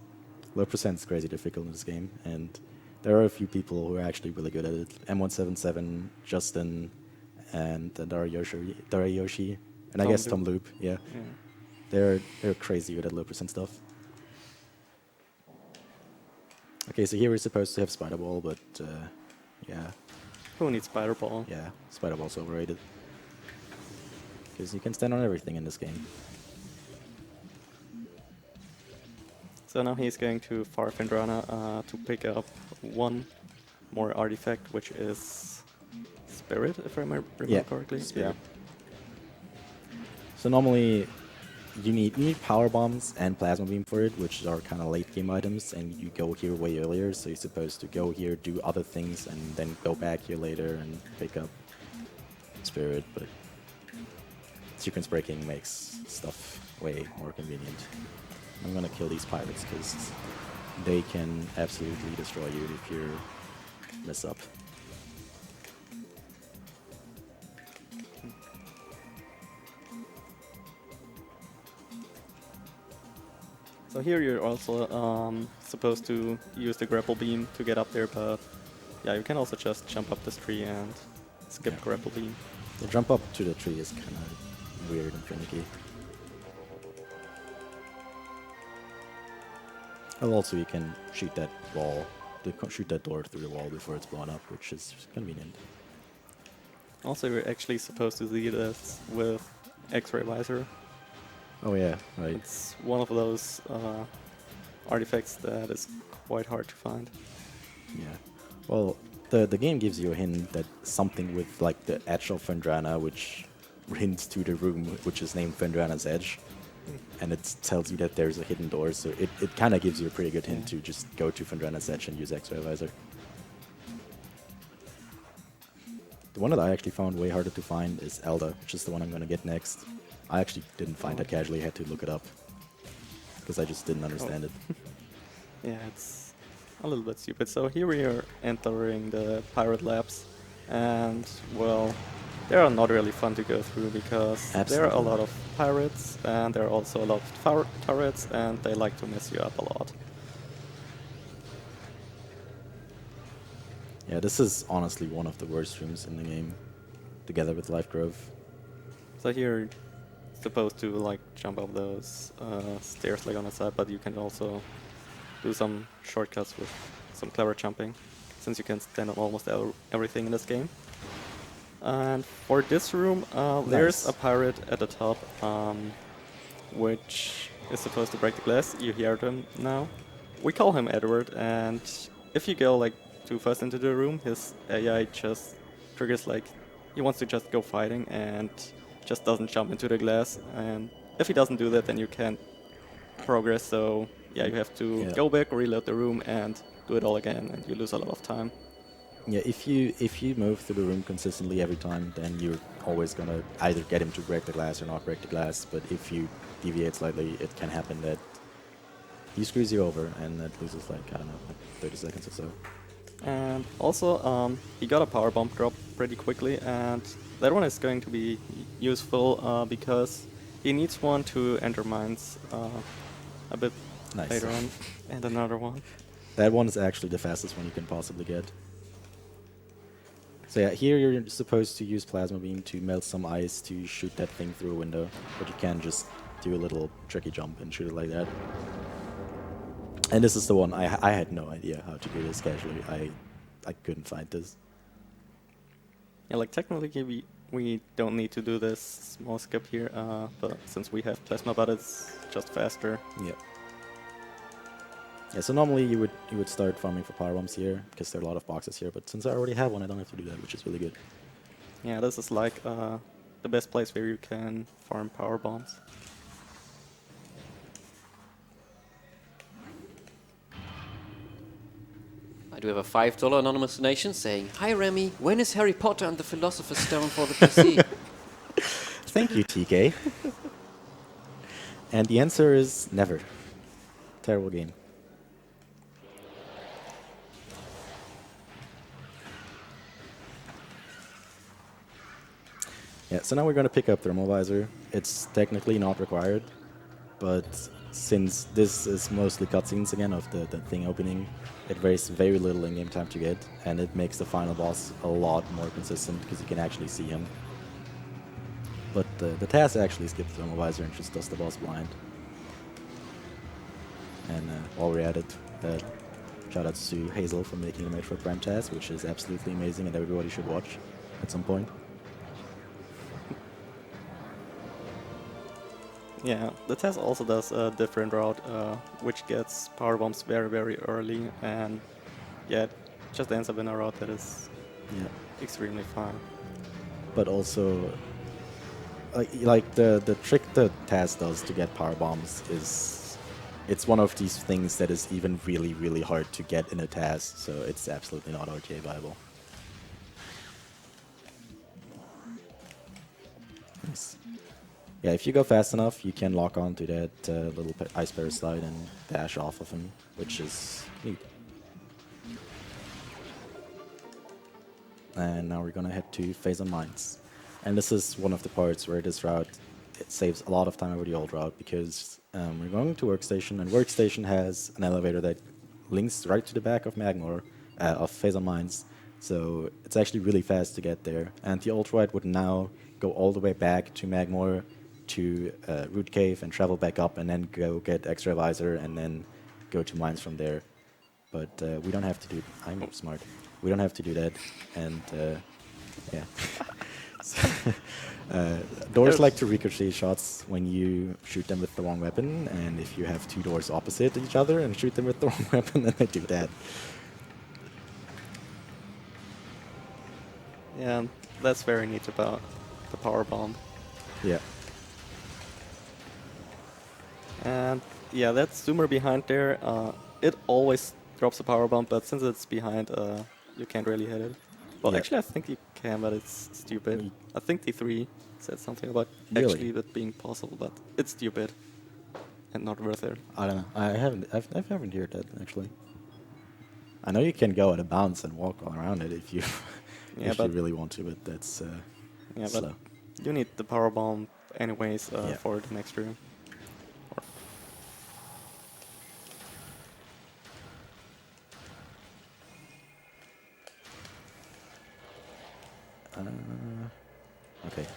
Low percent is crazy difficult in this game, and there are a few people who are actually really good at it. M177, Justin, and Darayoshi, and I guess Tom Loop, yeah. They're crazy good at low percent stuff. Okay, so here we're supposed to have Spider Ball, but yeah. Who needs Spider Ball? Yeah, Spider Ball's overrated. Because you can stand on everything in this game. So now he's going to Far Fendrana to pick up one more artifact, which is Spirit, if I remember correctly. Spirit. So normally you need power bombs and plasma beam for it, which are kind of late game items, and you go here way earlier, so you're supposed to go here, do other things, and then go back here later and pick up Spirit, but sequence breaking makes stuff way more convenient. I'm gonna kill these pirates because they can absolutely destroy you if you mess up. So here you're also supposed to use the grapple beam to get up there, but yeah, you can also just jump up this tree and skip grapple beam. The jump up to the tree is kind of weird and finicky. And also you can shoot that wall, shoot that door through the wall before it's blown up, which is convenient. Also, you're actually supposed to see this with X-ray visor. Oh yeah, right. It's one of those artifacts that is quite hard to find. Yeah. Well, the game gives you a hint that something with like the edge of Fendrana, which hints to the room which is named Fendrana's Edge, and it tells you that there's a hidden door. So it kind of gives you a pretty good hint to just go to Fendrana's Edge and use X-ray visor. The one that I actually found way harder to find is Elda, which is the one I'm gonna get next. I actually didn't find that casually, I had to look it up. Because I just didn't understand it. Yeah, it's a little bit stupid. So here we are entering the pirate labs, and well, they are not really fun to go through because there are a lot of pirates, and there are also a lot of turrets, and they like to mess you up a lot. Yeah, this is honestly one of the worst rooms in the game, together with Life Grove. So here you're supposed to like jump up those stairs like on the side, but you can also do some shortcuts with some clever jumping, since you can stand on almost everything in this game. And for this room, there's Nice. a pirate at the top, which is supposed to break the glass. You hear them now. We call him Edward, and if you go like too fast into the room, his AI just triggers like he wants to just go fighting and just doesn't jump into the glass. And if he doesn't do that, then you can't progress. So yeah, you have to Yeah. go back, reload the room, and do it all again, and you lose a lot of time. Yeah, if you move through the room consistently every time, then you're always gonna either get him to break the glass or not break the glass. But if you deviate slightly, it can happen that he screws you over, and that loses like I don't know, like 30 seconds or so. And also, he got a power bomb drop pretty quickly, and that one is going to be useful because he needs one to enter mines a bit Nice. later on, and another one. That one is actually the fastest one you can possibly get. So yeah, here you're supposed to use plasma beam to melt some ice to shoot that thing through a window, but you can just do a little tricky jump and shoot it like that. And this is the one I had no idea how to do this casually. I couldn't find this. Yeah, like technically we don't need to do this small skip here, but since we have plasma, but it's just faster. Yeah. Yeah, so normally you would start farming for power bombs here because there are a lot of boxes here, but since I already have one, I don't have to do that, which is really good. Yeah, this is like the best place where you can farm power bombs. I do have a $5 anonymous donation saying, "Hi Remy, when is Harry Potter and the Philosopher's Stone for the PC?" Thank you, TK. And the answer is never. Terrible game. Yeah, so now we're going to pick up Thermovisor. It's technically not required, but since this is mostly cutscenes again of the thing opening, it wastes very little in-game time to get, and it makes the final boss a lot more consistent because you can actually see him. But the task actually skips Thermovisor and just does the boss blind. And while we're at it, shoutouts to Hazel for making the Metroid Prime task, which is absolutely amazing and everybody should watch at some point. Yeah, the test also does a different route, which gets power bombs very, very early, and yeah, it just ends up in a route that is extremely fun. But also, like the trick the Taz does to get power bombs is, it's one of these things that is even really, really hard to get in a Taz, so it's absolutely not RTA viable. Nice. Yeah, if you go fast enough, you can lock on to that little ice parasite and dash off of him, which is neat. And now we're gonna head to Phase on Mines. And this is one of the parts where this route, it saves a lot of time over the old route, because we're going to Workstation, and Workstation has an elevator that links right to the back of Magmor, of Phase on Mines. So it's actually really fast to get there. And the old route would now go all the way back to Magmor, to Root Cave, and travel back up, and then go get Extra Visor, and then go to mines from there. But we don't have to do. I'm smart. We don't have to do that, and yeah. Doors like to ricochet shots when you shoot them with the wrong weapon, and if you have two doors opposite each other and shoot them with the wrong weapon, then they do that. Yeah, that's very neat about the power bomb. Yeah. And yeah, that zoomer behind there, it always drops a power bomb, but since it's behind, you can't really hit it. Well, Yeah. actually, I think you can, but it's stupid. I think D3 said something about Really? actually that being possible, but it's stupid and not worth it. I don't know. I haven't heard that actually. I know you can go at a bounce and walk all around it if you Yeah, if you but really want to, but that's yeah, slow. but you need the power bomb anyways Yeah. for the next room. Okay.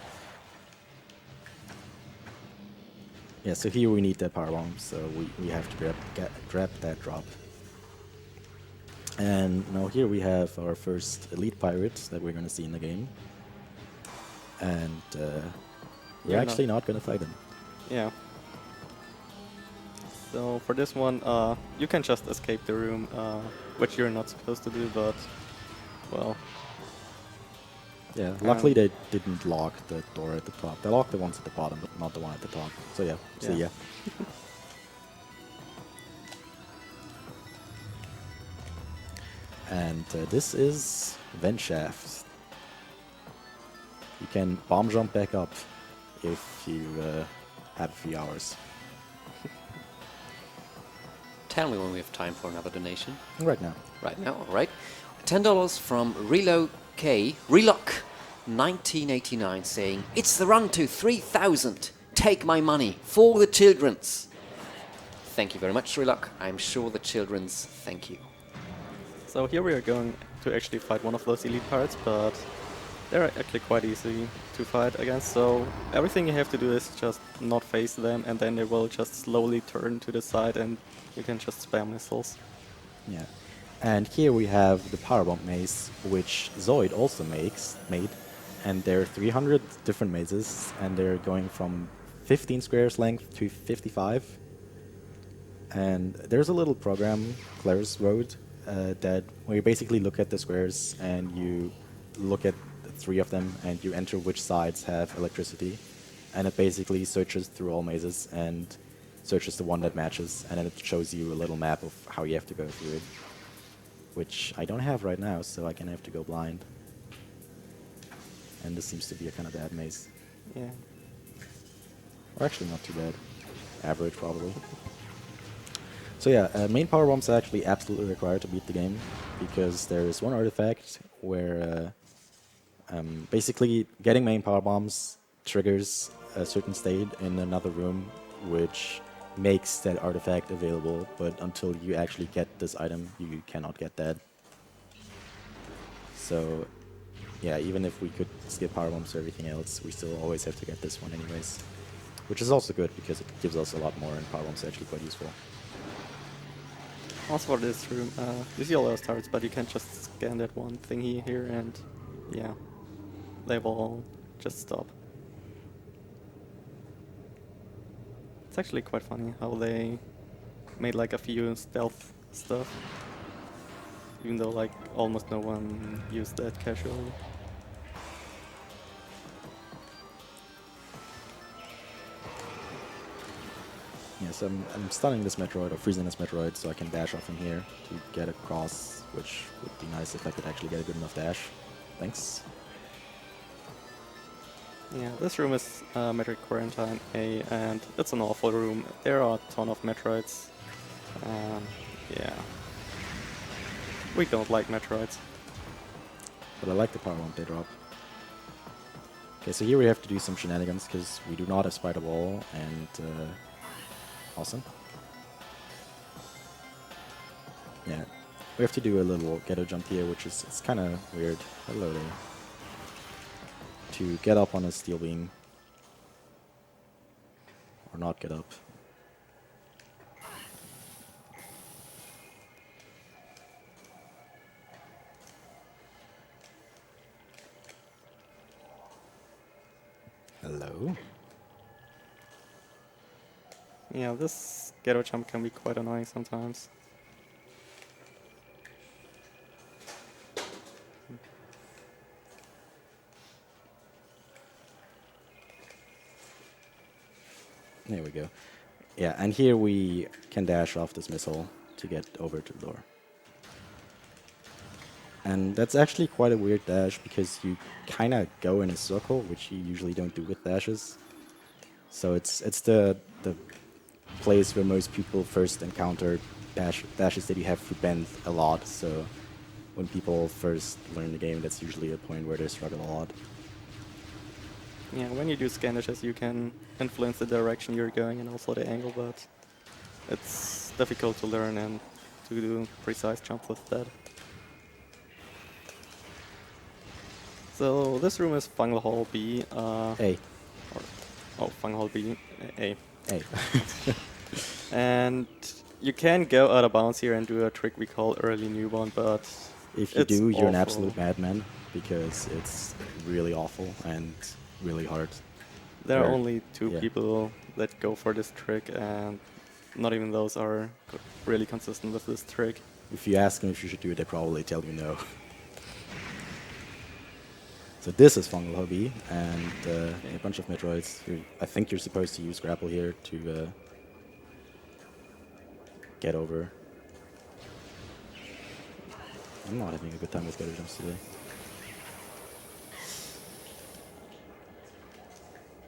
Yeah, so here we need that power bomb, so we have to grab that drop. And now here we have our first elite pirate that we're gonna see in the game. And we're Yeah, actually not going to fight him. Yeah. So for this one, you can just escape the room, which you're not supposed to do, but, well, Yeah, luckily they didn't lock the door at the top. They locked the ones at the bottom, but not the one at the top. So yeah, see Yeah. ya. And this is Vent Shaft. You can bomb jump back up if you have a few hours. Tell me when we have time for another donation. Right now. Right now, all right. $10 from Relock 1989 saying, "It's the run to 3,000. Take my money for the children's." Thank you very much, Relock. I'm sure the children's thank you. So here we are going to actually fight one of those elite pirates, but they're actually quite easy to fight against. So everything you have to do is just not face them, and then they will just slowly turn to the side, and you can just spam missiles. Yeah. And here we have the Powerbomb maze, which Zoid also made. And there are 300 different mazes, and they're going from 15 squares length to 55. And there's a little program Claire's wrote that where you basically look at the squares and you look at the 3 of them and you enter which sides have electricity, and it basically searches through all mazes and searches the one that matches, and then it shows you a little map of how you have to go through it, which I don't have right now, so I can have to go blind. And this seems to be a kind of bad maze. Yeah. Or actually not too bad. Average, probably. So yeah, main power bombs are actually absolutely required to beat the game, because there is one artifact where basically getting main power bombs triggers a certain state in another room, which makes that artifact available, but until you actually get this item, you cannot get that. So yeah, even if we could skip power bombs or everything else, we still always have to get this one anyways. Which is also good, because it gives us a lot more, and power bombs are actually quite useful. Also for this room, you see all those turrets, but you can just scan that one thingy here, and yeah, they will all just stop. It's actually quite funny how they made like a few stealth stuff, even though like almost no one used that casually. Yes, I'm stunning this Metroid, or freezing this Metroid, so I can dash off in here to get across, which would be nice if I could actually get a good enough dash. Thanks. Yeah, this room is Metroid Quarantine A, and it's an awful room. There are a ton of Metroids. Yeah. We don't like Metroids. But I like the power bomb they drop. Okay, so here we have to do some shenanigans, because we do not have Spider Ball, and awesome. Yeah, we have to do a little ghetto jump here, which is it's kind of weird. Hello there. To get up on a steel beam. Or not get up. Hello? Yeah, this ghetto jump can be quite annoying sometimes. There we go. Yeah, and here we can dash off this missile to get over to the door. And that's actually quite a weird dash, because you kind of go in a circle, which you usually don't do with dashes. So it's the place where most people first encounter dashes that you have to bend a lot. So when people first learn the game, that's usually a point where they struggle a lot. Yeah, when you do scan dashes, you can influence the direction you're going and also the angle, but it's difficult to learn and to do precise jumps with that. So this room is Fungal Hall B. A. Fungal Hall B, A. A. And you can go out of bounds here and do a trick we call early newborn, but If you it's do, you're an awful. absolute madman, because it's really awful, and really hard. There are Where- only two yeah. people that go for this trick, and not even those are really consistent with this trick. If you ask them if you should do it, they probably tell you no. So this is Fungal Hobby, and a bunch of Metroids. I think you're supposed to use grapple here to get over. I'm not having a good time with gutter jumps today.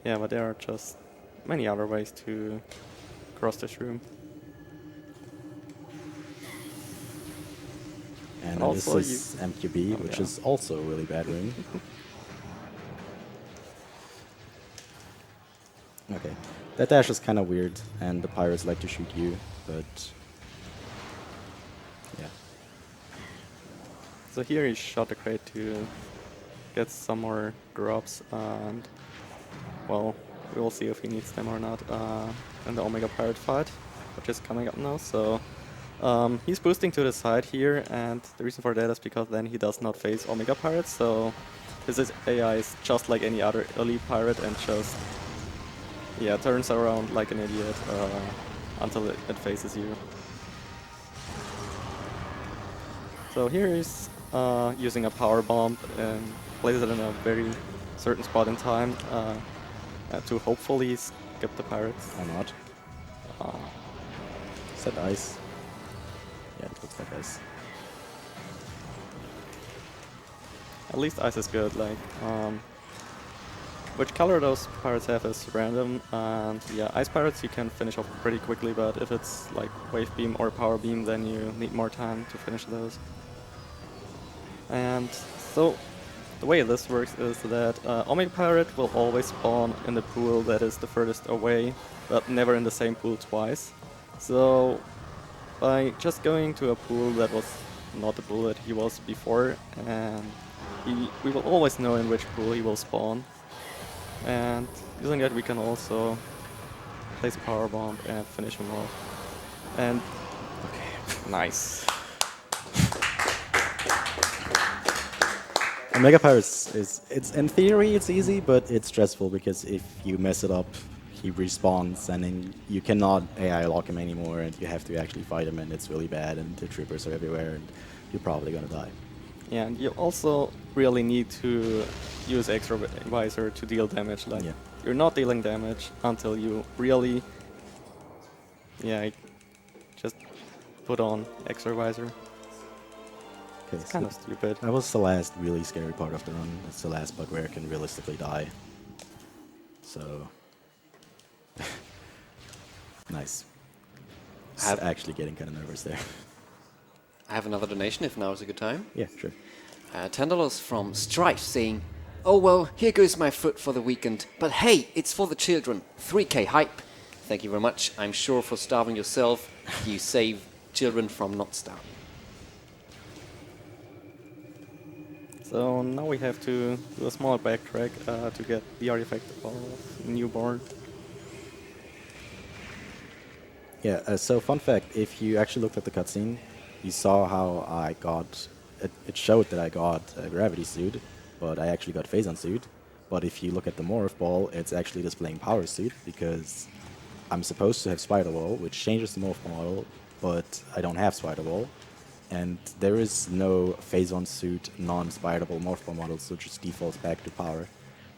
Yeah, but there are just many other ways to cross this room. And Also this is MQB, Oh, which yeah. is also a really bad room. Okay. That dash is kind of weird, and the pirates like to shoot you, but... yeah. So here he shot the crate to get some more drops, and well, we will see if he needs them or not in the Omega Pirate fight, which is coming up now. So he's boosting to the side here, and the reason for that is because then he does not face Omega Pirates. So his AI is just like any other elite pirate and just turns around like an idiot until it faces you. So here he's using a power bomb and places it in a very certain spot in time to hopefully skip the pirates. Or not. Is that ice? Yeah, it looks like ice. At least ice is good. Like which color those pirates have is random, and yeah, ice pirates you can finish off pretty quickly, but if it's like wave beam or power beam, then you need more time to finish those. And so the way this works is that Omega Pirate will always spawn in the pool that is the furthest away, but never in the same pool twice. So by just going to a pool that was not the pool that he was before, and we will always know in which pool he will spawn. And using that we can also place a power bomb and finish him off. And okay, nice. Omega Pirates it's in theory it's easy, but it's stressful because if you mess it up, he respawns and then you cannot AI lock him anymore, and you have to actually fight him, and it's really bad, and the troopers are everywhere, and you're probably gonna die. Yeah, and you also really need to use extra visor to deal damage. Like you're not dealing damage until you really, just put on extra visor. Okay, It's kind of stupid. that was the last really scary part of the run. It's the last bug where I can realistically die. So nice. Actually getting kind of nervous there. I have another donation if now is a good time. Yeah, sure. $10 from Strife saying, "Oh well, here goes my foot for the weekend, but hey, it's for the children. 3K hype. Thank you very much. I'm sure for starving yourself, you save children from not starving." So now we have to do a small backtrack to get the artifact of Newborn. Yeah, so fun fact, if you actually looked at the cutscene, you saw how I got, it showed that I got a gravity suit, but I actually got Phazon suit. But if you look at the morph ball, it's actually displaying power suit, because I'm supposed to have Spider Ball, which changes the morph ball model, but I don't have Spider Ball. And there is no Phazon suit non-Spider Ball morph ball model, so it just defaults back to power.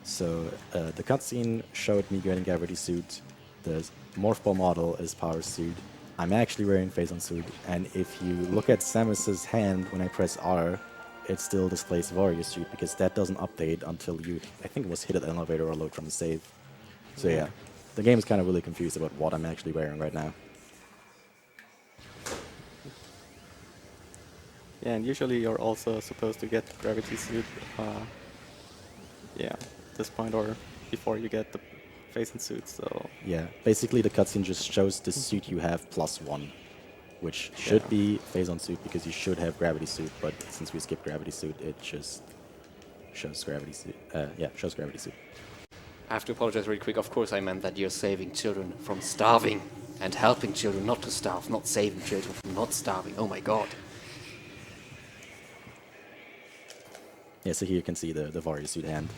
So the cutscene showed me getting gravity suit. The morph ball model is power suit. I'm actually wearing Phazon suit, and if you look at Samus's hand when I press R, it still displays Warrior suit, because that doesn't update until you, I think it was hit at an elevator or load from the save. So yeah, the game is kind of really confused about what I'm actually wearing right now. Yeah, and usually you're also supposed to get gravity suit, at this point or before you get the Phazon suit. So Yeah, basically the cutscene just shows the suit you have +1, which should be Phazon suit because you should have gravity suit, but since we skipped gravity suit, it just shows gravity suit. Shows gravity suit. I have to apologize really quick. Of course I meant that you're saving children from starving and helping children not to starve, not saving children from not starving. Oh my god. Yeah, so here you can see the Warrior suit hand.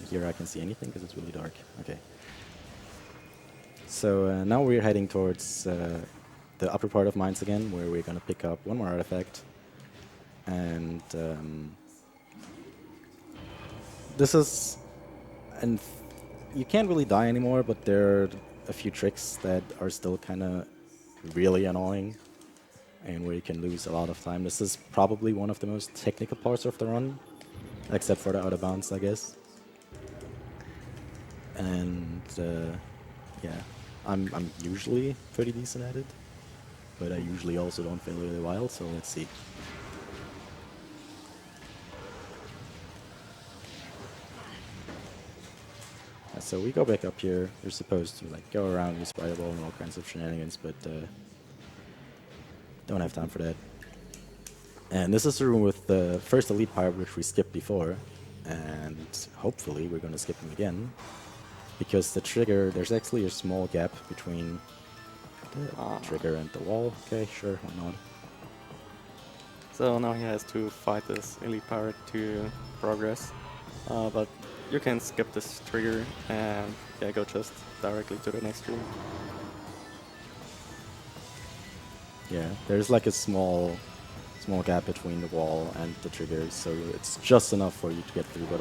here I can see anything because it's really dark. Okay. So now we're heading towards the upper part of mines again, where we're gonna pick up one more artifact. And this is... and you can't really die anymore, but there are a few tricks that are still kind of really annoying and where you can lose a lot of time. This is probably one of the most technical parts of the run, except for the out of bounds, I guess. And yeah, I'm usually pretty decent at it, but I usually also don't fail really well, so let's see. So we go back up here. You're supposed to like go around with spider ball and all kinds of shenanigans, but don't have time for that. And this is the room with the first elite pirate, which we skipped before, and hopefully we're gonna skip him again, because the trigger, there's actually a small gap between the trigger and the wall. Okay, sure, why not? So now he has to fight this elite pirate to progress, but you can skip this trigger and yeah, go just directly to the next room. Yeah, there's like a small gap between the wall and the trigger, so it's just enough for you to get through. But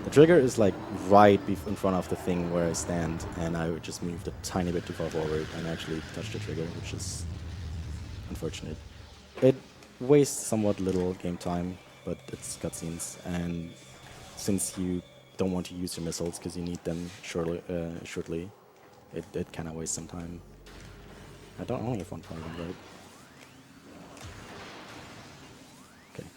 the trigger is like right in front of the thing where I stand, and I would just moved a tiny bit too far forward and actually touched the trigger, which is unfortunate. It wastes somewhat little game time, but it's cutscenes, and since you don't want to use your missiles because you need them shortly, it kind of wastes some time. I don't only have one problem, right? Okay.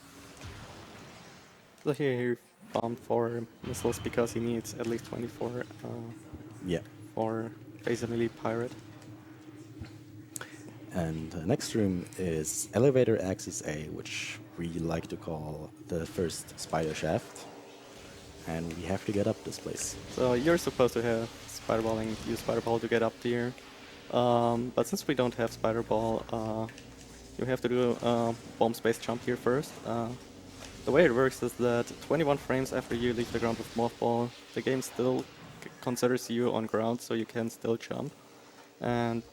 So here he found 4 missiles because he needs at least 24 Yeah. for face an elite pirate. And the next room is Elevator Axis A, which we like to call the first spider shaft. And we have to get up this place. So you're supposed to have spider ball and use spider ball to get up here. But since we don't have spider ball, you have to do a bomb space jump here first. The way it works is that 21 frames after you leave the ground with mothball, the game still considers you on ground, so you can still jump. And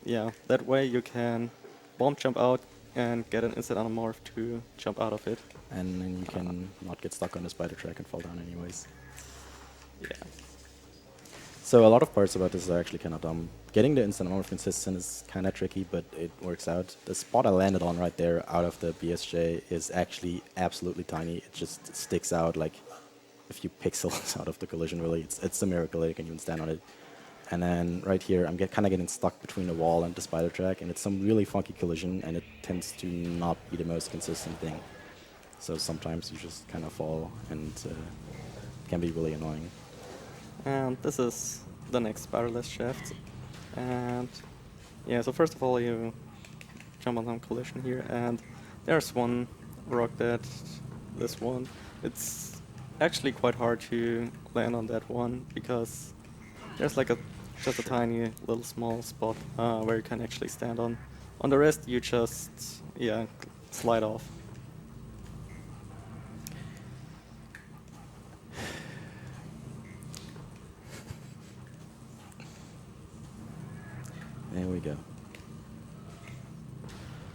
yeah, that way you can bomb jump out and get an instant anamorph to jump out of it. And then you can not get stuck on the spider track and fall down anyways. Yeah. So a lot of parts about this are actually kind of dumb. Getting the instant anamorph consistent is kind of tricky, but it works out. The spot I landed on right there out of the BSJ is actually absolutely tiny. It just sticks out like a few pixels out of the collision, really. It's a miracle that you can even stand on it. And then right here, I'm kind of getting stuck between the wall and the spider track, and it's some really funky collision, and it tends to not be the most consistent thing. So sometimes you just kind of fall, and it can be really annoying. And this is the next spiraless shaft. And yeah, so first of all you jump on some collision here, and there's one rock that, this one, it's actually quite hard to land on that one because there's like just a tiny little small spot where you can actually stand on. On the rest you just, yeah, slide off. There we go.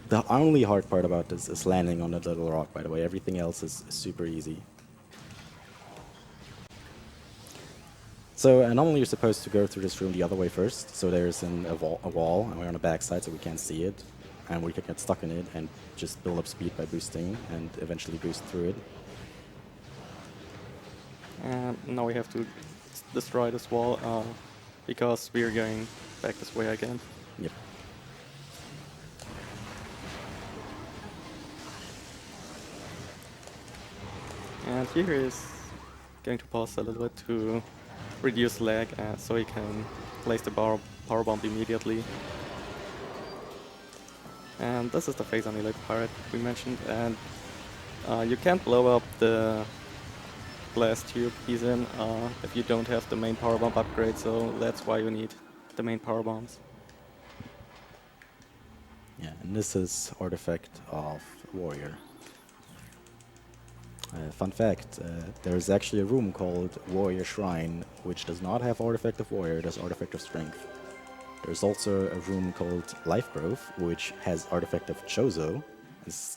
The only hard part about this is landing on that little rock, by the way. Everything else is super easy. So normally you're supposed to go through this room the other way first. So there's a wall, and we're on the back side, so we can't see it. And we can get stuck in it and just build up speed by boosting and eventually boost through it. And now we have to destroy this wall because we are going back this way again. Yep. And here is going to pause a little bit to reduce lag so he can place the power bomb immediately. And this is the phase on elite pirate we mentioned, and you can't blow up the glass tube he's in if you don't have the main power bomb upgrade, so that's why you need the main power bombs. Yeah, and this is Artifact of Warrior. Fun fact, there's actually a room called Warrior Shrine, which does not have Artifact of Warrior, it has Artifact of Strength. There's also a room called Life Growth, which has Artifact of Chozo,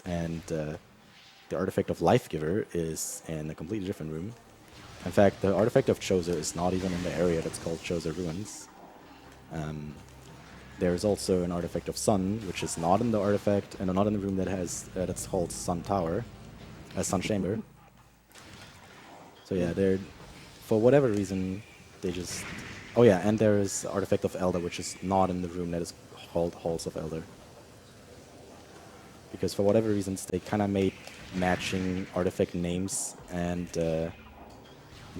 and the Artifact of Life Giver is in a completely different room. In fact, the Artifact of Chozo is not even in the area that's called Chozo Ruins. There's also an Artifact of Sun, which is not in the artifact, and not in the room that has that's called Sun Tower, Sun Chamber. So yeah, they're for whatever reason they just. Oh yeah, and there is Artifact of Elder, which is not in the room that is called Halls of Elder. Because for whatever reasons they kind of made matching artifact names and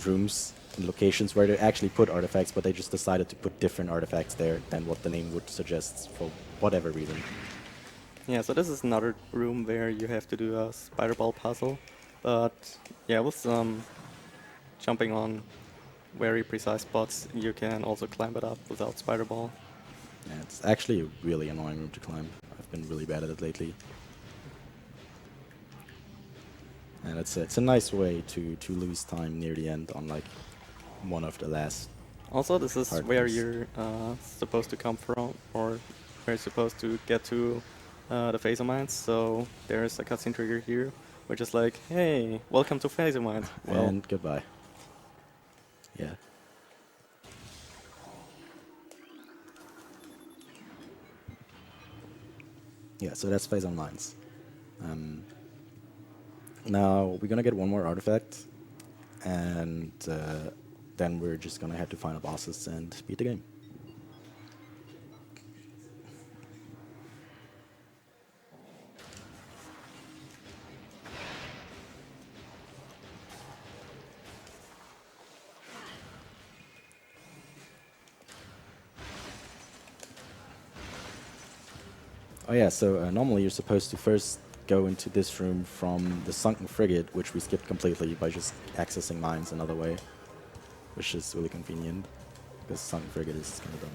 rooms and locations where they actually put artifacts, but they just decided to put different artifacts there than what the name would suggest for whatever reason. Yeah, so this is another room where you have to do a spider ball puzzle, but yeah, with some jumping on very precise spots, you can also climb it up without spider ball. Yeah, it's actually a really annoying room to climb. I've been really bad at it lately. And it's a nice way to lose time near the end on like one of the last. Also, this is Hard where things. you're supposed to come from, or where you're supposed to get to the phaser mines. So there's a cutscene trigger here, which is like, hey, welcome to phaser mines. Well, And goodbye. Yeah. Yeah, so that's Phase on Mines. Now we're gonna get one more artifact, and then we're just gonna have to final bosses and beat the game. Oh yeah, so normally you're supposed to first go into this room from the Sunken Frigate, which we skipped completely by just accessing mines another way, which is really convenient, because Sunken Frigate is kind of dumb.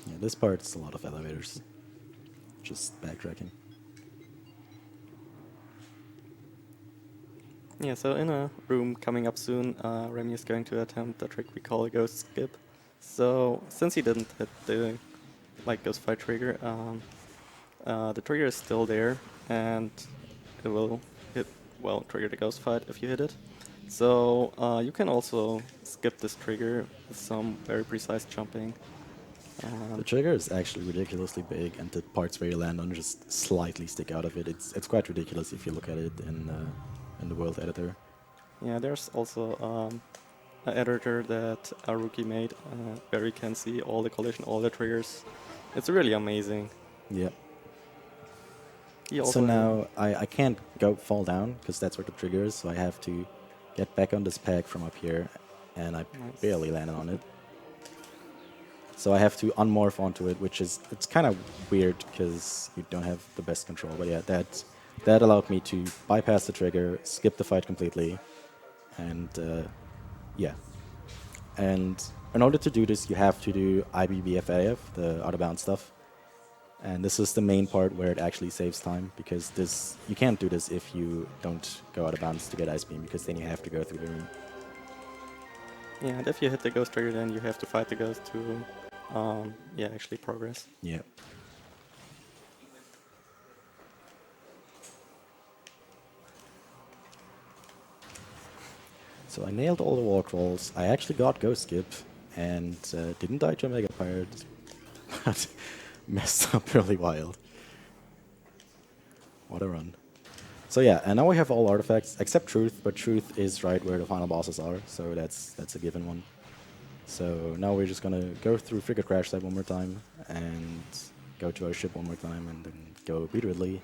Yeah, this part's a lot of elevators. Just backtracking. yeah, so in a room coming up soon, Remy is going to attempt the trick we call a ghost skip. So since he didn't hit the ghost fight trigger, the trigger is still there, and it will trigger the ghost fight if you hit it. So you can also skip this trigger with some very precise jumping. The trigger is actually ridiculously big, and the parts where you land on just slightly stick out of it. It's quite ridiculous if you look at it in the world editor. Yeah, there's also an editor that a rookie made where you can see all the collision, all the triggers. It's really amazing. Yeah. He So also now I can't go fall down because that's where the trigger is. So I have to get back on this peg from up here, and I Nice. barely landed on it. So I have to unmorph onto it, which is it's kind of weird because you don't have the best control. But yeah, that allowed me to bypass the trigger, skip the fight completely, and yeah. And in order to do this, you have to do IBBFAF, the out of bounds stuff. And this is the main part where it actually saves time, because this you can't do this if you don't go out of bounds to get Ice Beam, because then you have to go through the room. Yeah, and if you hit the ghost trigger, then you have to fight the ghost to actually progress. Yeah. So I nailed all the wall crawls. I actually got Ghost Skip, and didn't die to a Mega Pirate, but messed up really wild. What a run. So yeah, and now we have all artifacts except Truth, but Truth is right where the final bosses are, so that's a given one. So now we're just gonna go through Frigate Crash Site one more time, and go to our ship one more time, and then go beat Ridley,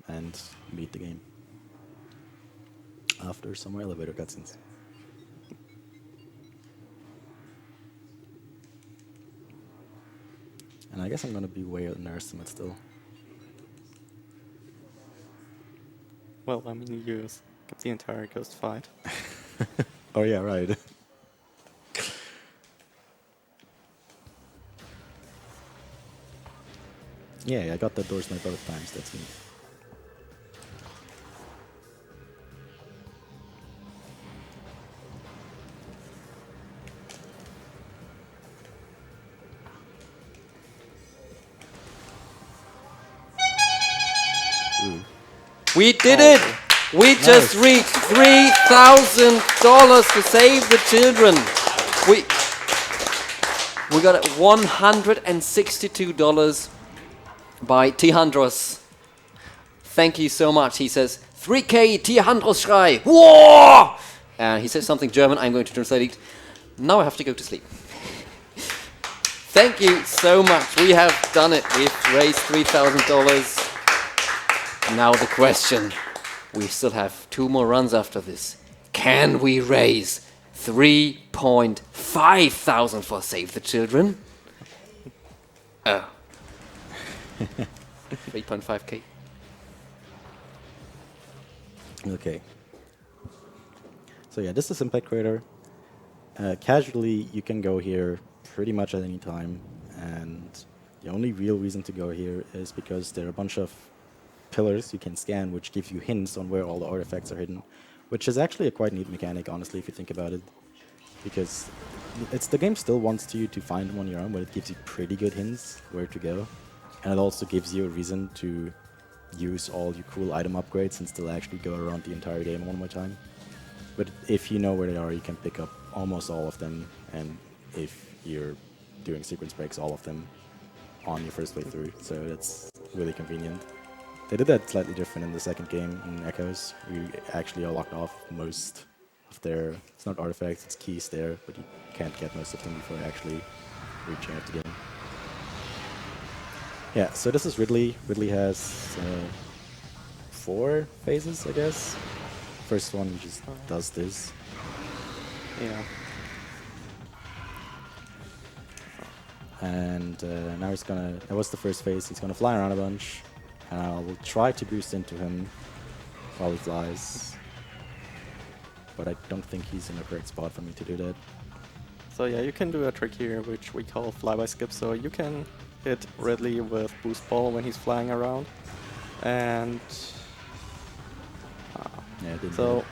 and beat the game. After some more elevator cutscenes. And I guess I'm gonna be way underestimated still. Well, I mean, you skipped the entire ghost fight. Oh yeah, right. Yeah, I got that door snipe both times. That's me. We did it! We just reached $3,000 to save the children. We got $162 by Tihandros. Thank you so much. He says, 3K Tihandros Schrei. Whoa! And he says something German. I'm going to translate it. Now I have to go to sleep. Thank you so much. We have done it. We've raised $3,000. Now the question. We still have 2 more runs after this. Can we raise 3.5 thousand for Save the Children? Oh. 3.5k. Okay. So yeah, this is Impact Crater. Casually, you can go here pretty much at any time, and the only real reason to go here is because there are a bunch of pillars you can scan, which give you hints on where all the artifacts are hidden, which is actually a quite neat mechanic, honestly, if you think about it. Because the game still wants you to find them on your own, but it gives you pretty good hints where to go. And it also gives you a reason to use all your cool item upgrades and still actually go around the entire game one more time. But if you know where they are, you can pick up almost all of them, and if you're doing sequence breaks, all of them on your first playthrough, so that's really convenient. They did that slightly different in the second game, in Echoes. We actually are locked off most of their, it's not artifacts, it's keys there, but you can't get most of them before actually reaching out to get them. Yeah, so this is Ridley. Ridley has 4 phases, I guess. First one, he just does this. Yeah. And now he's gonna, that was the first phase, he's gonna fly around a bunch. And I will try to boost into him while he flies. But I don't think he's in the correct spot for me to do that. So yeah, you can do a trick here, which we call flyby skip. So you can hit Ridley with boost ball when he's flying around. And Yeah, I didn't so do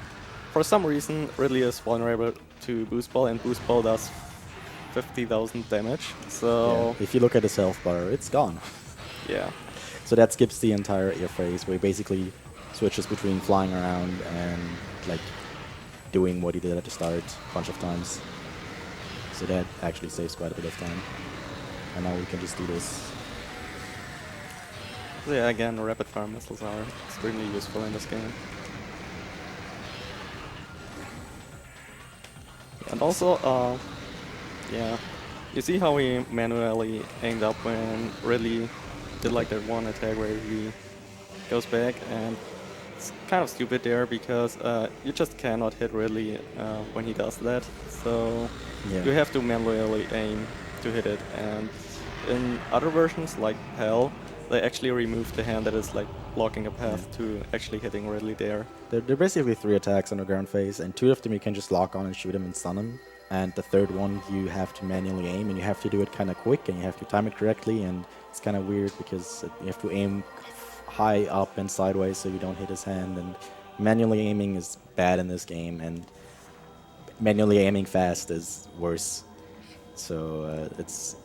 for some reason, Ridley is vulnerable to boost ball, and boost ball does 50,000 damage. So yeah, if you look at his health bar, it's gone. yeah. So that skips the entire air phase, where he basically switches between flying around and like doing what he did at the start a bunch of times. So that actually saves quite a bit of time. And now we can just do this. So yeah, again, rapid fire missiles are extremely useful in this game. And also, yeah, you see how he manually aimed up when Ridley did like that one attack where he goes back, and it's kind of stupid there because you just cannot hit Ridley when he does that. So Yeah. you have to manually aim to hit it. And in other versions like Hell, they actually removed the hand that is like blocking a path to actually hitting Ridley there. There are basically 3 attacks on the ground phase, and 2 of them you can just lock on and shoot him and stun him. And the third one you have to manually aim, and you have to do it kind of quick, and you have to time it correctly, and it's kind of weird because you have to aim high up and sideways so you don't hit his hand, and manually aiming is bad in this game, and manually aiming fast is worse. So it's,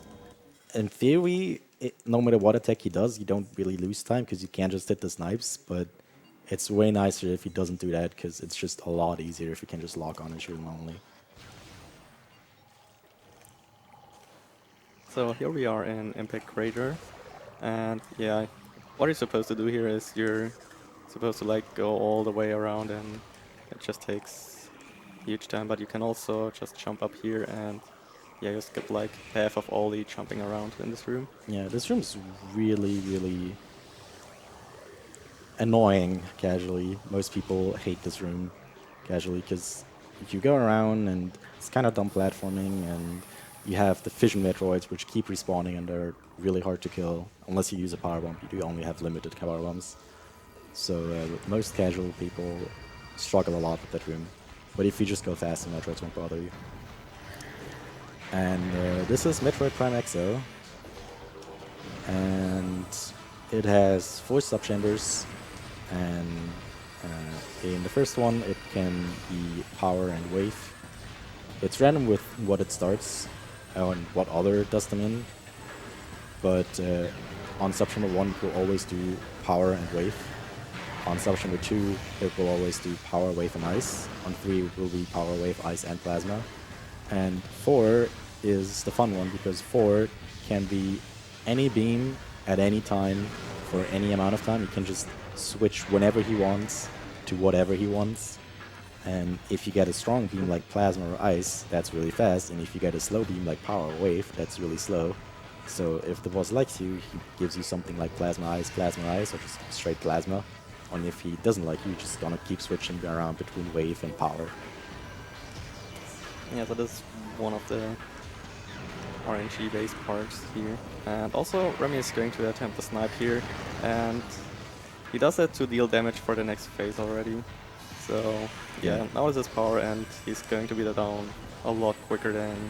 in theory, no matter what attack he does, you don't really lose time because you can't just hit the snipes, but it's way nicer if he doesn't do that because it's just a lot easier if you can just lock on and shoot him only. So here we are in Impact Crater, and yeah, what you're supposed to do here is you're supposed to like go all the way around, and it just takes huge time, but you can also just jump up here and yeah, you skip like half of all the jumping around in this room. Yeah, this room's really, really annoying casually. Most people hate this room casually because you go around and it's kind of dumb platforming, and you have the fission Metroids which keep respawning and they're really hard to kill. Unless you use a power bomb, you do only have limited power bombs. So most casual people struggle a lot with that room. But if you just go fast, the Metroids won't bother you. And this is Metroid Prime Exo. And it has 4 subchambers, and in the first one it can be power and wave. It's random with what it starts and what order it does them in, but on subchamber 1 it will always do power and wave. On subchamber 2 it will always do power, wave, and ice. On 3 it will be power, wave, ice, and plasma. And 4 is the fun one, because 4 can be any beam at any time for any amount of time. He can just switch whenever he wants to whatever he wants. And if you get a strong beam like plasma or ice, that's really fast. And if you get a slow beam like power or wave, that's really slow. So if the boss likes you, he gives you something like plasma, ice, or just straight plasma. And if he doesn't like you, you're just gonna keep switching around between wave and power. Yeah, that is one of the RNG-based parts here. And also, Remy is going to attempt the snipe here, and he does that to deal damage for the next phase already. So, yeah, now is his power, and he's going to be down a lot quicker than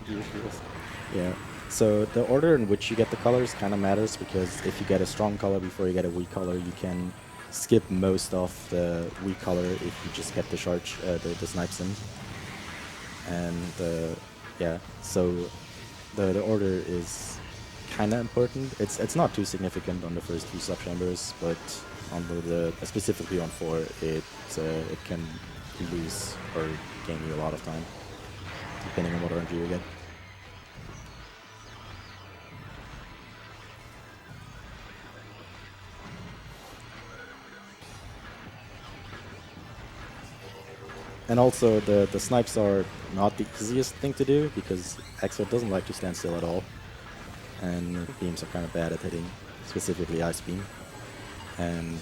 usually is. Yeah. So the order in which you get the colors kind of matters, because if you get a strong color before you get a weak color, you can skip most of the weak color if you just get the charge, the snipes in. And yeah, so the order is kind of important. It's not too significant on the first few subchambers, but on the specifically on 4, it can lose or gain you a lot of time, depending on what RNG you get. And also, the snipes are not the easiest thing to do, because EXO doesn't like to stand still at all. And beams are kind of bad at hitting, specifically Ice Beam. And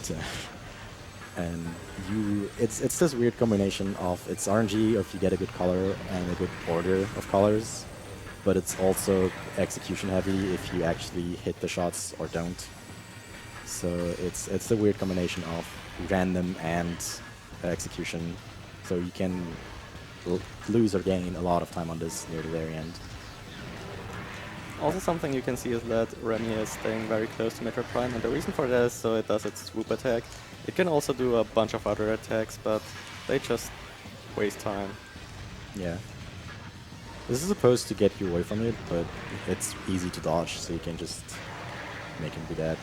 it's this weird combination of it's RNG if you get a good color and a good order of colors, but it's also execution heavy if you actually hit the shots or don't. So it's the weird combination of random and execution. So you can lose or gain a lot of time on this near the very end. Also, something you can see is that Remy is staying very close to Metroid Prime, and the reason for that is so it does its swoop attack. It can also do a bunch of other attacks, but they just waste time. Yeah. This is supposed to get you away from it, but it's easy to dodge, so you can just make him do that.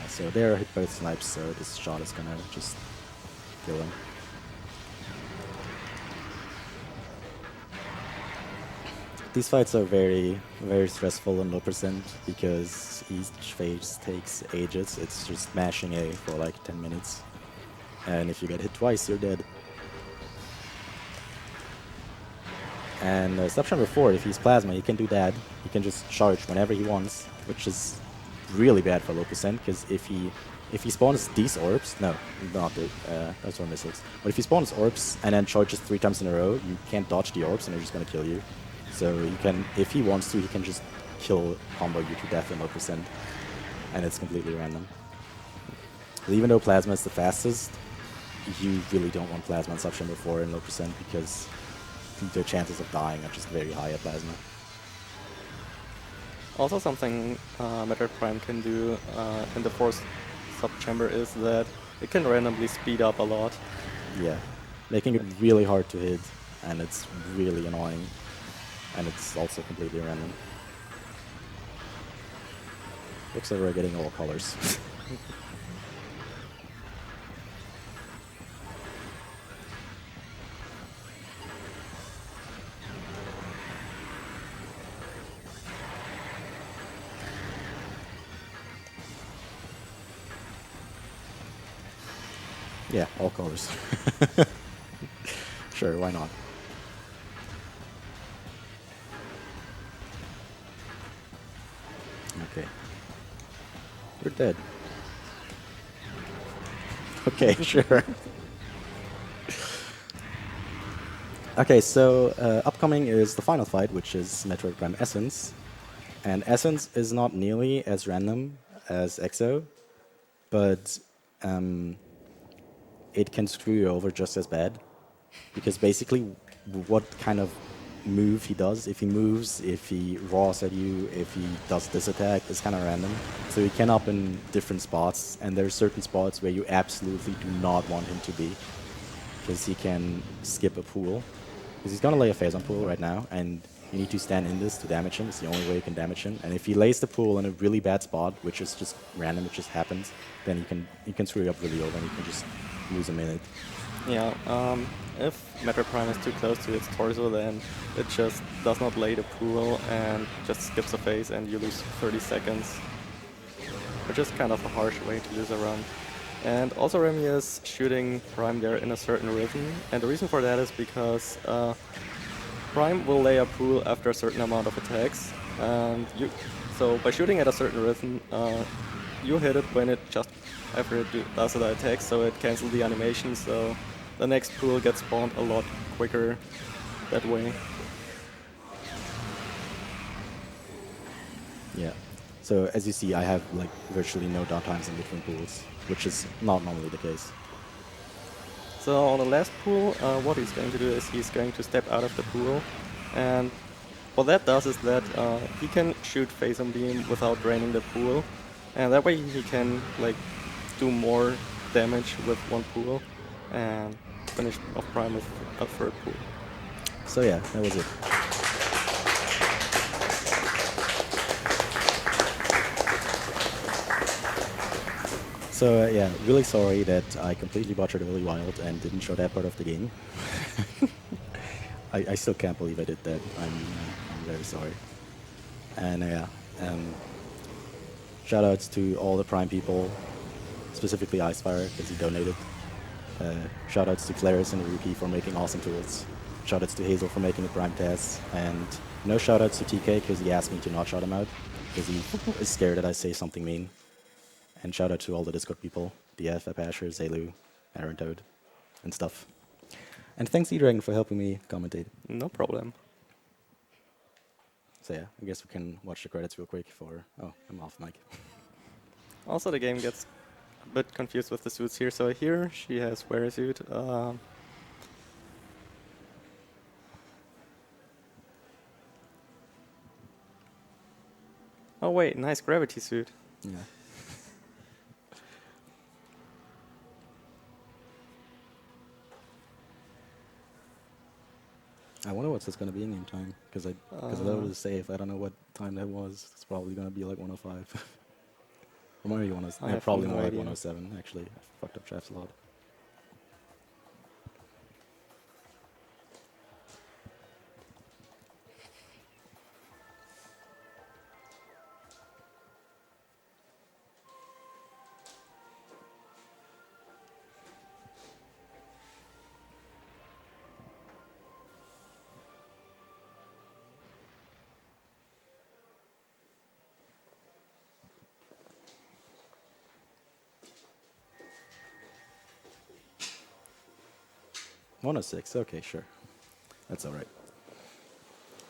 So they're hit both snipes, so this shot is gonna just kill him. These fights are very, very stressful and low percent, because each phase takes ages. It's just mashing A for like 10 minutes. And if you get hit twice, you're dead. And subchamber 4, if he's plasma, he can do that. He can just charge whenever he wants, which is really bad for low percent, because if he spawns these orbs, no, not those were missiles. But if he spawns orbs and then charges 3 times in a row, you can't dodge the orbs and they're just gonna kill you. So you can, if he wants to, he can just combo you to death in low percent, and it's completely random. But even though plasma is the fastest, you really don't want plasma on subchamber 4 in low percent, because the chances of dying are just very high at plasma. Also, something Metroid Prime can do in the 4th subchamber is that it can randomly speed up a lot. Yeah, making it really hard to hit, and it's really annoying. And it's also completely random. Looks like we're getting all colors. Yeah, all colors. Sure, why not? Okay. You're dead. Okay, sure. Okay, so upcoming is the final fight, which is Metroid Prime Essence. And Essence is not nearly as random as EXO, but it can screw you over just as bad. Because basically, what kind of move he does. If he moves, if he raws at you, if he does this attack, it's kind of random. So he can up in different spots, and there's certain spots where you absolutely do not want him to be, because he can skip a pool. Because he's gonna lay a phase on pool right now, and you need to stand in this to damage him. It's the only way you can damage him. And if he lays the pool in a really bad spot, which is just random, it just happens, then you can screw you up really over, and you can just lose a minute. Yeah, if Metroid Prime is too close to its torso, then it just does not lay the pool and just skips a phase and you lose 30 seconds. Which is kind of a harsh way to lose a run. And also Remy is shooting Prime there in a certain rhythm, and the reason for that is because Prime will lay a pool after a certain amount of attacks, and so by shooting at a certain rhythm, you hit it when it just after it does the attack, so it cancels the animation, so the next pool gets spawned a lot quicker that way. Yeah. So as you see, I have like virtually no downtimes in between pools, which is not normally the case. So on the last pool, what he's going to do is he's going to step out of the pool, and what that does is that he can shoot Phase and Beam without draining the pool, and that way he can like do more damage with one pool and finish off Prime with a third pool. So yeah, that was it. So yeah, really sorry that I completely butchered Early Wild and didn't show that part of the game. I still can't believe I did that. I'm very sorry. And yeah, shoutouts to all the Prime people, specifically Icefire because he donated. Shoutouts to Claris and Ruki for making awesome tools. Shoutouts to Hazel for making the Prime tests, and no shoutouts to TK because he asked me to not shout him out because he is scared that I say something mean. And shout out to all the Discord people, DF, Apasher, Zelu, Aaron Toad, and stuff. And thanks E-Dragon for helping me commentate. No problem. So yeah, I guess we can watch the credits real quick for... Oh, I'm off mic. Also the game gets a bit confused with the suits here. So here she has wear suit. Oh wait, nice gravity suit. Yeah. I wonder what's this going to be in game time, because I was safe. I don't know what time that was. It's probably going to be like 105. Or maybe 107. Probably no more like idea. 107, actually. I fucked up drafts a lot. One oh six. Okay, sure. That's all right.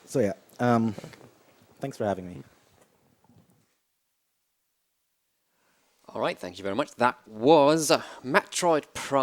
So yeah, thanks for having me. All right, thank you very much. That was Metroid Prime.